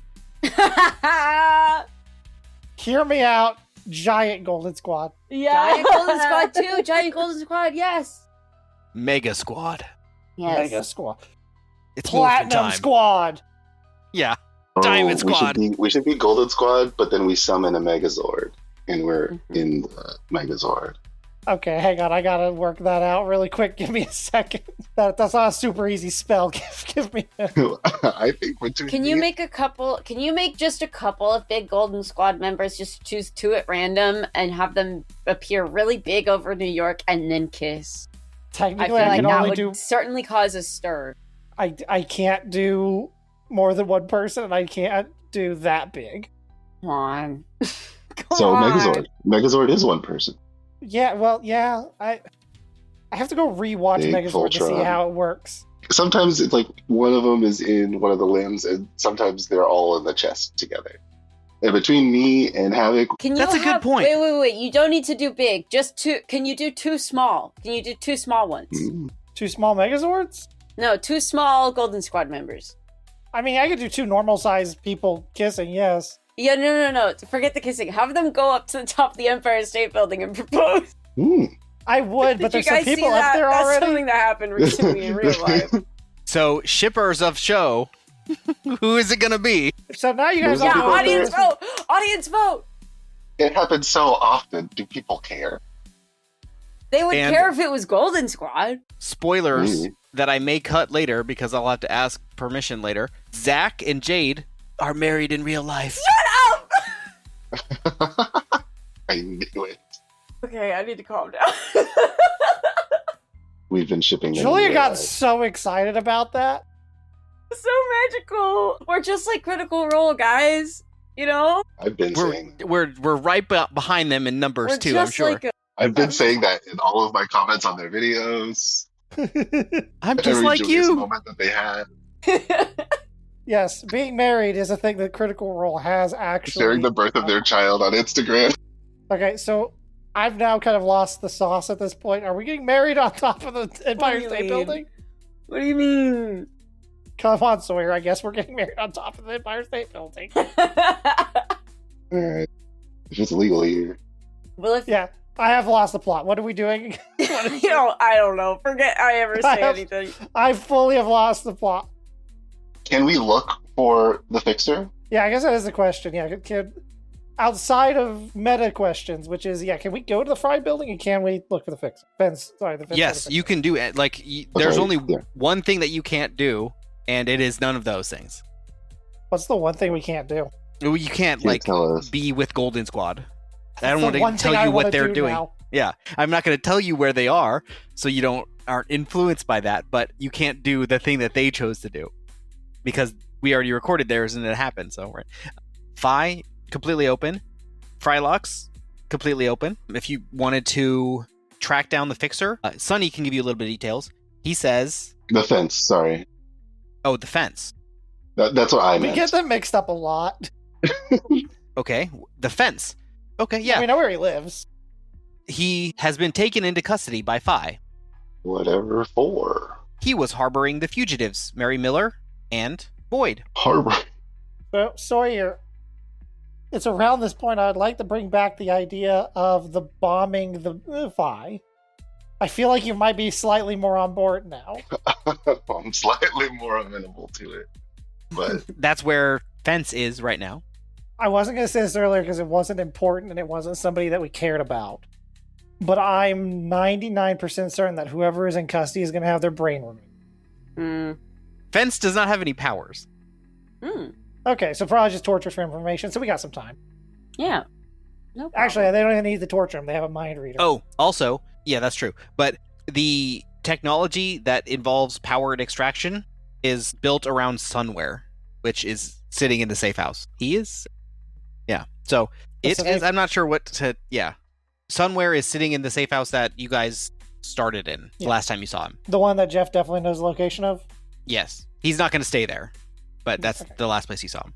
Speaker 3: Hear me out, Giant Golden Squad.
Speaker 5: Yeah.
Speaker 2: Giant Golden Squad too. Giant Golden Squad, yes.
Speaker 1: Mega Squad.
Speaker 2: Yes.
Speaker 3: Mega Squad.
Speaker 1: It's Platinum
Speaker 3: time. Squad.
Speaker 1: Yeah. Diamond Squad.
Speaker 4: We should be Golden Squad, but then we summon a Megazord, and we're in the Megazord.
Speaker 3: Okay, hang on. I gotta work that out really quick. Give me a second. That's not a super easy spell. Give me a...
Speaker 4: I think between
Speaker 2: Can you make just a couple of big Golden Squad members, just choose two at random and have them appear really big over New York and then kiss?
Speaker 3: Technically,
Speaker 2: I
Speaker 3: I
Speaker 2: feel
Speaker 3: can
Speaker 2: like
Speaker 3: only
Speaker 2: that
Speaker 3: do...
Speaker 2: would certainly cause a stir.
Speaker 3: I can't do more than one person, and I can't do that big.
Speaker 2: Come on.
Speaker 4: So Megazord is one person.
Speaker 3: Yeah, well, yeah. I have to go rewatch
Speaker 4: Big
Speaker 3: Megazord to see how it works.
Speaker 4: Sometimes it's like one of them is in one of the limbs, and sometimes they're all in the chest together. And between me and Havoc,
Speaker 1: That's a good point.
Speaker 2: Wait. You don't need to do big. Just two. Can you do two small? Can you do two small ones?
Speaker 3: Two small Megazords?
Speaker 2: No, two small Golden Squad members.
Speaker 3: I mean, I could do two normal-sized people kissing, yes.
Speaker 2: Yeah, no. Forget the kissing. Have them go up to the top of the Empire State Building and propose.
Speaker 3: I would, but
Speaker 2: Did
Speaker 3: there's
Speaker 2: you
Speaker 3: some
Speaker 2: guys see
Speaker 3: people
Speaker 2: that?
Speaker 3: up there
Speaker 2: That's
Speaker 3: already.
Speaker 2: something that happened recently in real life.
Speaker 1: So, shippers of show, who is it going to be?
Speaker 3: So now you guys
Speaker 4: Yeah,
Speaker 3: all
Speaker 2: audience vote! Audience vote!
Speaker 4: it happens so often. Do people care?
Speaker 2: They would
Speaker 1: And-
Speaker 2: care if it was Golden Squad.
Speaker 1: Spoilers that I may cut later because I'll have to ask permission later. Zach and Jade are married in real life.
Speaker 2: Shut up!
Speaker 4: I knew it.
Speaker 2: Okay, I need to calm down.
Speaker 4: We've been shipping them.
Speaker 3: Julia
Speaker 4: in
Speaker 3: got
Speaker 4: real life.
Speaker 3: so excited about that.
Speaker 2: So magical. We're just like Critical Role, guys. You know?
Speaker 4: I've been saying that.
Speaker 1: We're right behind them in numbers
Speaker 2: We're
Speaker 1: too.
Speaker 2: just
Speaker 1: I'm sure.
Speaker 2: like
Speaker 4: I've been saying that in all of my comments on their videos.
Speaker 1: I'm just
Speaker 4: Every
Speaker 1: like
Speaker 4: joyous
Speaker 1: you.
Speaker 4: moment that they had.
Speaker 3: Yes, being married is a thing that Critical Role has actually.
Speaker 4: Sharing the birth of their child on Instagram.
Speaker 3: Okay, so I've now kind of lost the sauce at this point. Are we getting married on top of the Empire
Speaker 2: you
Speaker 3: State
Speaker 2: mean?
Speaker 3: Building?
Speaker 2: What do you mean?
Speaker 3: Come on, Sawyer. I guess we're getting married on top of the Empire State Building.
Speaker 4: Alright. If it's legal here.
Speaker 2: Well, if
Speaker 3: Yeah, I have lost the plot. What are we doing?
Speaker 2: I don't know. Forget I ever say anything.
Speaker 3: I fully have lost the plot.
Speaker 4: Can we look for the fixer?
Speaker 3: Yeah, I guess that is the question. Yeah, outside of meta questions, which is, can we go to the Fry building and can we look for the fix? Fence, sorry, the fence.
Speaker 1: Yes, you can do it. Like, there's
Speaker 4: Okay,
Speaker 1: only
Speaker 4: yeah.
Speaker 1: one thing that you can't do, and it is none of those things.
Speaker 3: What's the one thing we can't do?
Speaker 1: You can't
Speaker 4: Can't tell us.
Speaker 1: be with Golden Squad. I don't
Speaker 3: The
Speaker 1: want
Speaker 3: one
Speaker 1: to
Speaker 3: thing
Speaker 1: tell
Speaker 3: I
Speaker 1: you what
Speaker 3: wanna
Speaker 1: they're
Speaker 3: do
Speaker 1: doing.
Speaker 3: now.
Speaker 1: Yeah, I'm not going to tell you where they are, so you aren't influenced by that. But you can't do the thing that they chose to do because we already recorded theirs and it happened. So, right. Phi completely open. Frylocks completely open. If you wanted to track down the fixer, Sunny can give you a little bit of details. He says,
Speaker 4: The fence, sorry.
Speaker 1: "Oh, the fence.
Speaker 4: That's what I
Speaker 3: We
Speaker 4: meant.
Speaker 3: get them mixed up a lot.
Speaker 1: Okay, the fence. Okay, yeah.
Speaker 3: We know where he lives.
Speaker 1: He has been taken into custody by Phi.
Speaker 4: Whatever for.
Speaker 1: He was harboring the fugitives, Mary Miller and Boyd."
Speaker 4: Harbor.
Speaker 3: So, Sawyer, it's around this point I'd like to bring back the idea of the bombing the Phi. I feel like you might be slightly more on board now.
Speaker 4: I'm slightly more amenable to it. But
Speaker 1: That's where Fence is right now.
Speaker 3: I wasn't going to say this earlier because it wasn't important and it wasn't somebody that we cared about. But I'm 99% certain that whoever is in custody is going to have their brain removed.
Speaker 2: Mm.
Speaker 1: Fence does not have any powers.
Speaker 2: Mm.
Speaker 3: Okay, so probably just torture for information, so we got some time.
Speaker 2: Yeah. No problem.
Speaker 3: Actually, they don't even need to torture him. They have a mind reader.
Speaker 1: Oh, also, yeah, that's true. But the technology that involves power and extraction is built around Sunware, which is sitting in the safe house. He is? Yeah. So it is, I'm not sure what to, yeah. Sunware is sitting in the safe house that you guys started in the last time you saw him.
Speaker 3: The one that Geoff definitely knows the location of?
Speaker 1: Yes. He's not going to stay there, but that's the last place you saw him.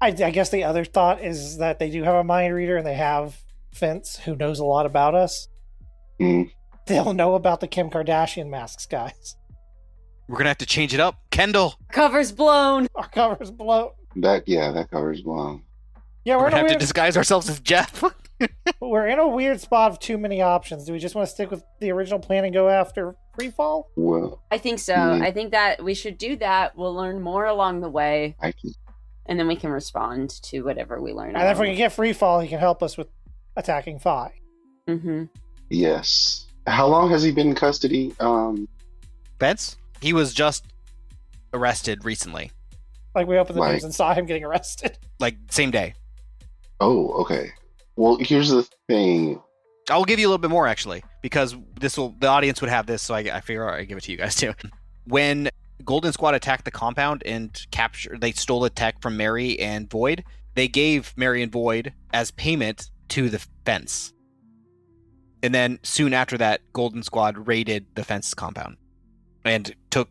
Speaker 3: I guess the other thought is that they do have a mind reader and they have Fence, who knows a lot about us.
Speaker 4: mm,
Speaker 3: They'll know about the Kim Kardashian masks, guys.
Speaker 1: We're going to have to change it up. Kendall!
Speaker 2: Cover's blown.
Speaker 3: Our cover's blown.
Speaker 4: that covers blown.
Speaker 3: Yeah,
Speaker 1: We're
Speaker 3: we're
Speaker 1: going to have to
Speaker 3: in,
Speaker 1: disguise ourselves as Geoff.
Speaker 3: we're in a weird spot of too many options. Do we just want to stick with the original plan and go after Freefall?
Speaker 4: Well,
Speaker 2: I think so.
Speaker 4: Mm.
Speaker 2: I think that we should do that. We'll learn more along the way,
Speaker 4: I can.
Speaker 2: and then we can respond to whatever we learn.
Speaker 3: And if we can get Freefall, he can help us with attacking Phi.
Speaker 2: Mm-hmm.
Speaker 4: Yes. How long has he been in custody?
Speaker 1: Fence? He was just arrested recently.
Speaker 3: Like, we opened the
Speaker 4: Like-
Speaker 3: news and saw him getting arrested.
Speaker 1: Like, same day.
Speaker 4: Oh, okay. Well, here's the thing.
Speaker 1: I'll give you a little bit more, actually, because the audience would have this, so I figure I'd give it to you guys, too. When Golden Squad attacked the compound and they stole the tech from Mary and Void, they gave Mary and Void as payment to the Fence. And then soon after that, Golden Squad raided the Fence compound and took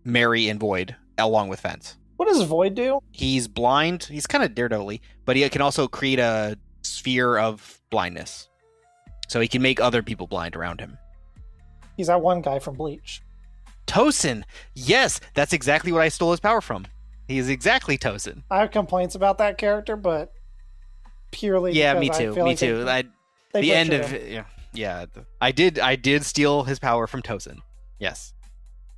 Speaker 1: Mary and Void along with Fence.
Speaker 3: What does Void do?
Speaker 1: He's blind. He's kind of daredevil-y, but he can also create a sphere of blindness. So he can make other people blind around him.
Speaker 3: He's that one guy from Bleach.
Speaker 1: Tosin! Yes, that's exactly what I stole his power from. He is exactly Tosin.
Speaker 3: I have complaints about that character, but purely
Speaker 1: Yeah,
Speaker 3: because
Speaker 1: me
Speaker 3: I
Speaker 1: too.
Speaker 3: feel
Speaker 1: Me
Speaker 3: like
Speaker 1: too.
Speaker 3: they
Speaker 1: The end
Speaker 3: butchered
Speaker 1: of
Speaker 3: him.
Speaker 1: yeah. I did steal his power from Tosin. Yes.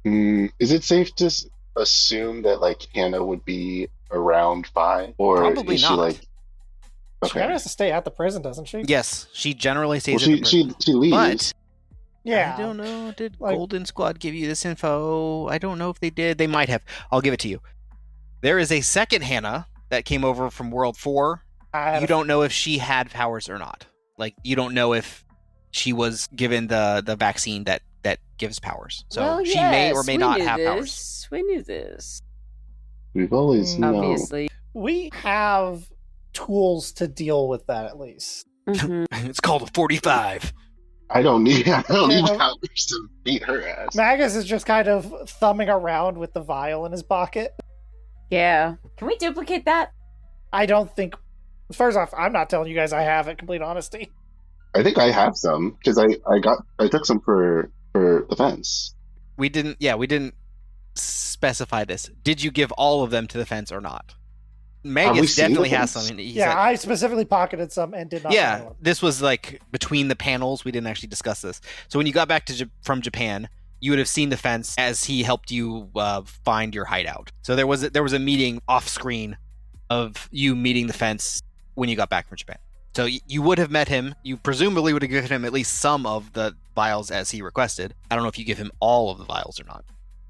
Speaker 4: Is it safe to assume that like Hannah would be around 5, or
Speaker 1: Probably
Speaker 4: is she
Speaker 1: not.
Speaker 4: like?
Speaker 3: She kind of has to stay at the prison, doesn't she?
Speaker 1: Yes, she generally
Speaker 4: Well,
Speaker 1: stays at the prison.
Speaker 4: she leaves.
Speaker 1: But
Speaker 3: Yeah.
Speaker 1: I don't know. Did
Speaker 3: Like-
Speaker 1: Golden Squad give you this info? I don't know if they did. They might have. I'll give it to you. There is a second Hannah that came over from World 4. You don't know if she had powers or not. Like, you don't know if she was given the vaccine that gives powers. So
Speaker 2: well,
Speaker 1: she may or
Speaker 2: yes,
Speaker 1: may
Speaker 2: we
Speaker 1: not
Speaker 2: knew
Speaker 1: have
Speaker 2: this.
Speaker 1: powers.
Speaker 2: We knew this.
Speaker 4: We've always known.
Speaker 2: Obviously.
Speaker 3: We have tools to deal with that, at least.
Speaker 2: Mhm.
Speaker 1: It's called a 45.
Speaker 4: I don't need
Speaker 3: Yeah, no.
Speaker 4: powers to beat her ass.
Speaker 3: Magus is just kind of thumbing around with the vial in his pocket.
Speaker 2: Yeah. Can we duplicate that?
Speaker 3: I don't think. First off, I'm not telling you guys I have it. Complete honesty.
Speaker 4: I think I have some because I took some for the fence.
Speaker 1: We didn't specify this. Did you give all of them to the fence or not? Magus
Speaker 4: seen
Speaker 1: definitely
Speaker 4: the
Speaker 1: has
Speaker 4: fence?
Speaker 1: some. And he
Speaker 3: Yeah,
Speaker 1: said,
Speaker 3: I specifically pocketed some and did not.
Speaker 1: yeah,
Speaker 3: know them.
Speaker 1: this was like between the panels. We didn't actually discuss this. So when you got back from Japan, you would have seen the fence as he helped you find your hideout. So there was a meeting off screen of you meeting the fence when you got back from Japan. So you would have met him. You presumably would have given him at least some of the vials as he requested. I don't know if you give him all of the vials or not.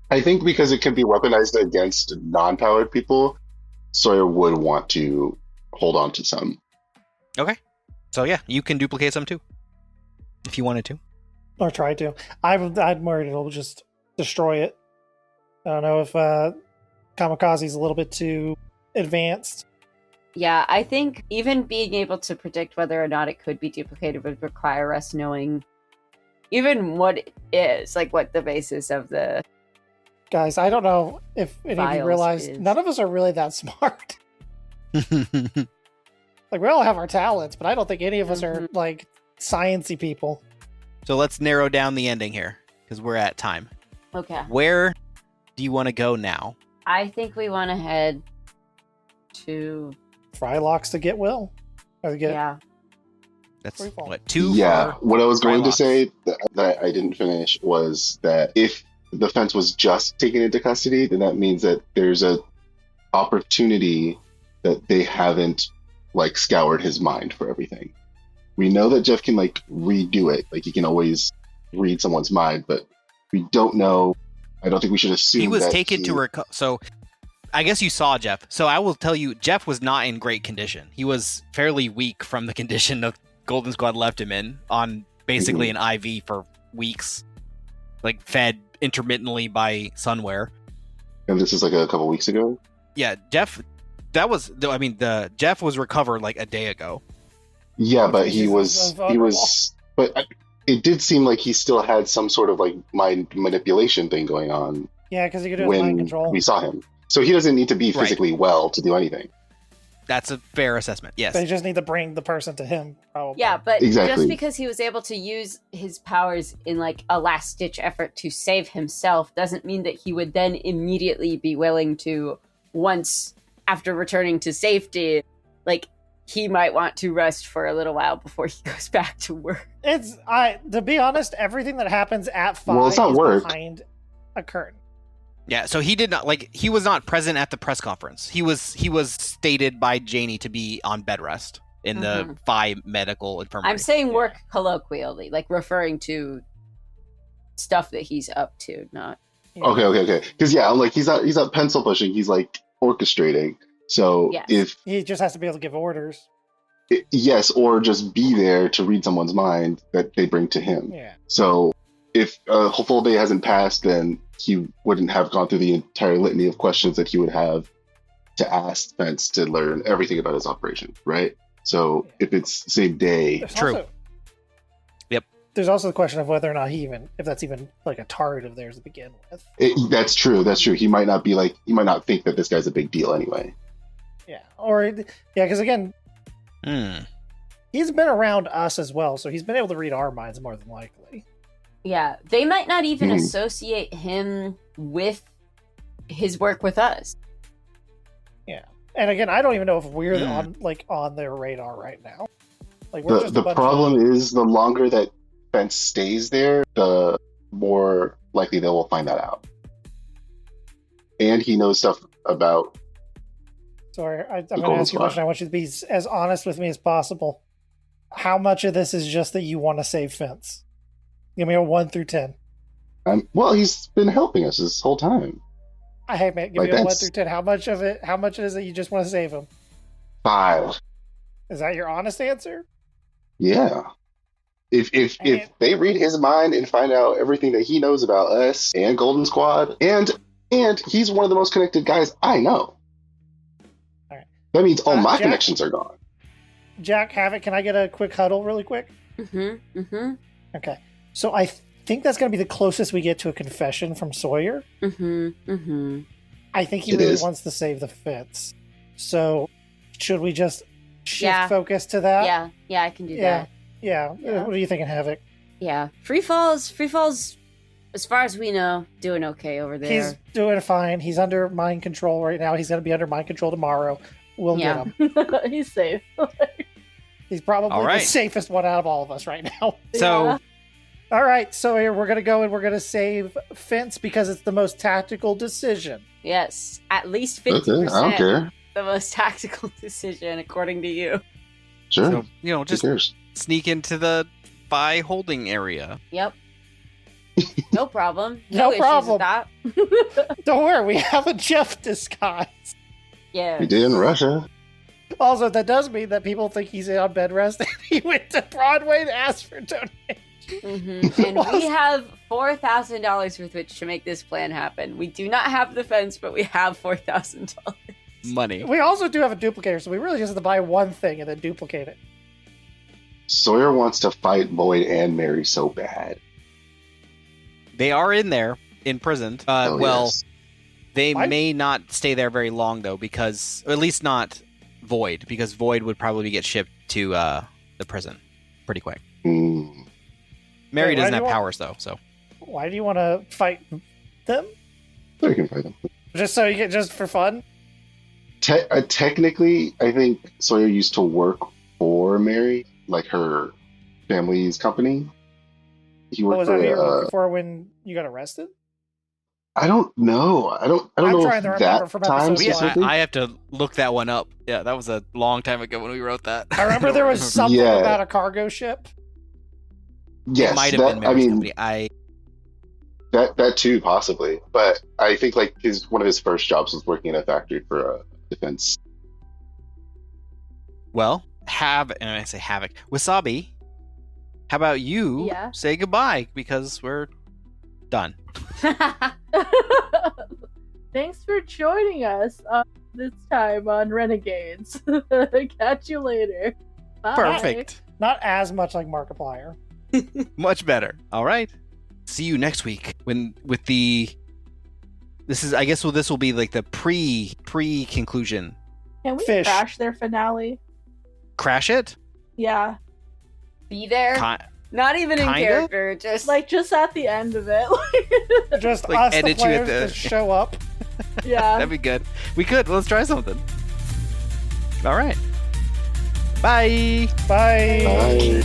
Speaker 4: I think because it can be weaponized against non-powered people, Sawyer would want to hold on to some.
Speaker 1: Okay. So yeah, you can duplicate some too, if you wanted to.
Speaker 3: Or try to. I'm worried it'll just destroy it. I don't know if Kamikaze's a little bit too advanced.
Speaker 2: Yeah, I think even being able to predict whether or not it could be duplicated would require us knowing even what it is, like what the basis of the...
Speaker 3: Guys, I don't know if any of you
Speaker 2: Files
Speaker 3: realize,
Speaker 2: is.
Speaker 3: none of us are really that smart. Like, we all have our talents, but I don't think any of us are, like, sciencey people.
Speaker 1: So let's narrow down the ending here, because we're at time.
Speaker 2: Okay.
Speaker 1: Where do you want to go now?
Speaker 2: I think we want to head to...
Speaker 3: Frylocks to get Will. Or to get
Speaker 2: Yeah.
Speaker 1: That's
Speaker 3: Freefall.
Speaker 1: what, 2
Speaker 4: Yeah,
Speaker 1: for
Speaker 4: what I was going to
Speaker 1: Frylocks.
Speaker 4: say that I didn't finish was that if the fence was just taken into custody, then that means that there's a opportunity that they haven't like scoured his mind for everything. We know that Geoff can like redo it, like he can always read someone's mind, but we don't know. I don't think we should assume
Speaker 1: He was
Speaker 4: that
Speaker 1: taken to so I guess you saw Geoff. So I will tell you, Geoff was not in great condition. He was fairly weak from the condition that Golden Squad left him in, on basically an IV for weeks, like fed intermittently by Sunwear.
Speaker 4: And this is like a couple weeks ago.
Speaker 1: Yeah, Geoff. Geoff was recovered like a day ago.
Speaker 4: Yeah, but he
Speaker 3: Vulnerable.
Speaker 4: was, but it did seem like he still had some sort of like mind manipulation thing going on
Speaker 3: Yeah, because he could do mind
Speaker 4: when
Speaker 3: control.
Speaker 4: we saw him. So he doesn't need to be
Speaker 1: Right.
Speaker 4: physically well to do anything.
Speaker 1: That's a fair assessment. Yes.
Speaker 3: They just need to bring the person to him, probably.
Speaker 2: Yeah, but
Speaker 4: Exactly.
Speaker 2: just because he was able to use his powers in like a last-ditch effort to save himself doesn't mean that he would then immediately be willing to, once after returning to safety, like he might want to rest for a little while before he goes back to work.
Speaker 3: To be honest, everything that happens at 5
Speaker 4: Well, it's not
Speaker 3: is
Speaker 4: work.
Speaker 3: behind a curtain.
Speaker 1: Yeah, so he was not present at the press conference. He was stated by Janie to be on bed rest in the PHI medical infirmary.
Speaker 2: I'm saying work colloquially, like referring to stuff that he's up to, not...
Speaker 3: Yeah.
Speaker 4: Okay. Because yeah, I'm like he's not pencil pushing. He's like orchestrating. So
Speaker 2: Yes.
Speaker 4: if
Speaker 3: He just has to be able to give orders.
Speaker 4: yes, or just be there to read someone's mind that they bring to him.
Speaker 3: Yeah.
Speaker 4: So if a full day hasn't passed, then he wouldn't have gone through the entire litany of questions that he would have to ask Spence to learn everything about his operation, right? So if it's the same day,
Speaker 3: There's
Speaker 1: True.
Speaker 3: Also,
Speaker 1: Yep.
Speaker 3: There's also the question of whether or not if that's even like a target of theirs to begin with.
Speaker 4: that's true. That's true. He might not think that this guy's a big deal anyway.
Speaker 3: Yeah. Because again, he's been around us as well, so he's been able to read our minds more than likely.
Speaker 2: Yeah, they might not even
Speaker 4: Mhm.
Speaker 2: associate him with his work with us.
Speaker 3: Yeah. And again, I don't even know if we're
Speaker 1: Hmm.
Speaker 3: on their radar right now. Like we're just a
Speaker 4: The
Speaker 3: bunch
Speaker 4: problem is the longer that Spence stays there, the more likely they will find that out. And he knows stuff about
Speaker 3: Sorry, I'm
Speaker 4: The
Speaker 3: going to
Speaker 4: Golden
Speaker 3: ask you a
Speaker 4: Squad.
Speaker 3: question. I want you to be as honest with me as possible. How much of this is just that you want to save Fence? Give me a 1 through 10.
Speaker 4: well, he's been helping us this whole time.
Speaker 3: Hey man, give
Speaker 4: Like,
Speaker 3: me a 1
Speaker 4: that's-
Speaker 3: through 10. How much is it you just want to save him?
Speaker 4: 5.
Speaker 3: Is that your honest answer?
Speaker 4: Yeah. If
Speaker 3: And-
Speaker 4: they read his mind and find out everything that he knows about us and Golden Squad, and he's one of the most connected guys I know. That means all my
Speaker 3: Jack?
Speaker 4: connections are gone.
Speaker 3: Jack, Havoc, can I get a quick huddle really quick? Okay. So I think that's going to be the closest we get to a confession from Sawyer. I think he really wants to save the fence. So should we just shift focus to that?
Speaker 2: Yeah, I can do that.
Speaker 3: Yeah. What are you thinking, Havoc?
Speaker 2: Yeah. Freefall's, as far as we know, doing okay over there.
Speaker 3: He's doing fine. He's under mind control right now. He's going to be under mind control tomorrow. We'll get him.
Speaker 5: He's safe.
Speaker 3: He's probably the safest one out of all of us right now.
Speaker 1: So,
Speaker 3: all right, so we're going to go and we're going to save Fence because it's the most tactical decision.
Speaker 2: Yes, at least 50%.
Speaker 4: Okay, I don't care.
Speaker 2: The most tactical decision, according to you.
Speaker 4: Sure.
Speaker 1: So, just sneak into the spy holding area.
Speaker 2: Yep. No problem.
Speaker 3: No
Speaker 2: issues
Speaker 3: problem.
Speaker 2: With that.
Speaker 3: Don't worry, we have a Geoff disguise.
Speaker 2: Yeah.
Speaker 4: We did in Russia.
Speaker 3: Also, that does mean that people think he's on bed rest and he went to Broadway to ask for donations.
Speaker 2: And we have $4,000 with which to make this plan happen. We do not have the fence, but we have $4,000.
Speaker 1: Money.
Speaker 3: We also do have a duplicator, so we really just have to buy one thing and then duplicate it.
Speaker 4: Sawyer wants to fight Void and Mary so bad.
Speaker 1: They are in there, imprisoned.
Speaker 4: Yes.
Speaker 1: They may not stay there very long, though, because... Or at least not Void, because Void would probably get shipped to the prison pretty quick. Mary doesn't have powers, though, so...
Speaker 3: Why do you want to fight them?
Speaker 4: So you can fight them.
Speaker 3: Just so you get... Just for fun?
Speaker 4: Technically, I think Sawyer used to work for Mary, like her family's company. He worked
Speaker 3: was that who you were working for when you got arrested?
Speaker 4: I don't know. I don't
Speaker 3: I'm
Speaker 4: know
Speaker 3: trying to
Speaker 4: if
Speaker 3: remember
Speaker 4: that
Speaker 3: from
Speaker 4: time
Speaker 3: episode one.
Speaker 4: specifically.
Speaker 1: I have to look that one up. Yeah, that was a long time ago when we wrote that.
Speaker 3: I remember there was something about a cargo ship.
Speaker 4: Yes,
Speaker 1: it might have been Mary's company.
Speaker 4: That too, possibly. But I think like one of his first jobs was working in a factory for defense.
Speaker 1: Well, and I say Havoc. Wasabi, how about you say goodbye, because we're done.
Speaker 5: Thanks for joining us this time on Renegades. Catch you later. Bye.
Speaker 1: Perfect.
Speaker 3: Not as much like Markiplier.
Speaker 1: Much better. All right. See you next week with the... This will be like the pre-conclusion.
Speaker 5: Can we
Speaker 3: Fish.
Speaker 5: crash their finale?
Speaker 1: Crash it?
Speaker 5: Yeah.
Speaker 2: Be there? Not even in character, just
Speaker 5: at the end of it.
Speaker 3: Just
Speaker 1: like
Speaker 3: us, the
Speaker 1: edit you at
Speaker 3: players,
Speaker 1: the...
Speaker 3: to show up.
Speaker 5: Yeah.
Speaker 1: That'd be good. We could. Let's try something. All right. Bye.
Speaker 3: Bye.
Speaker 4: Bye.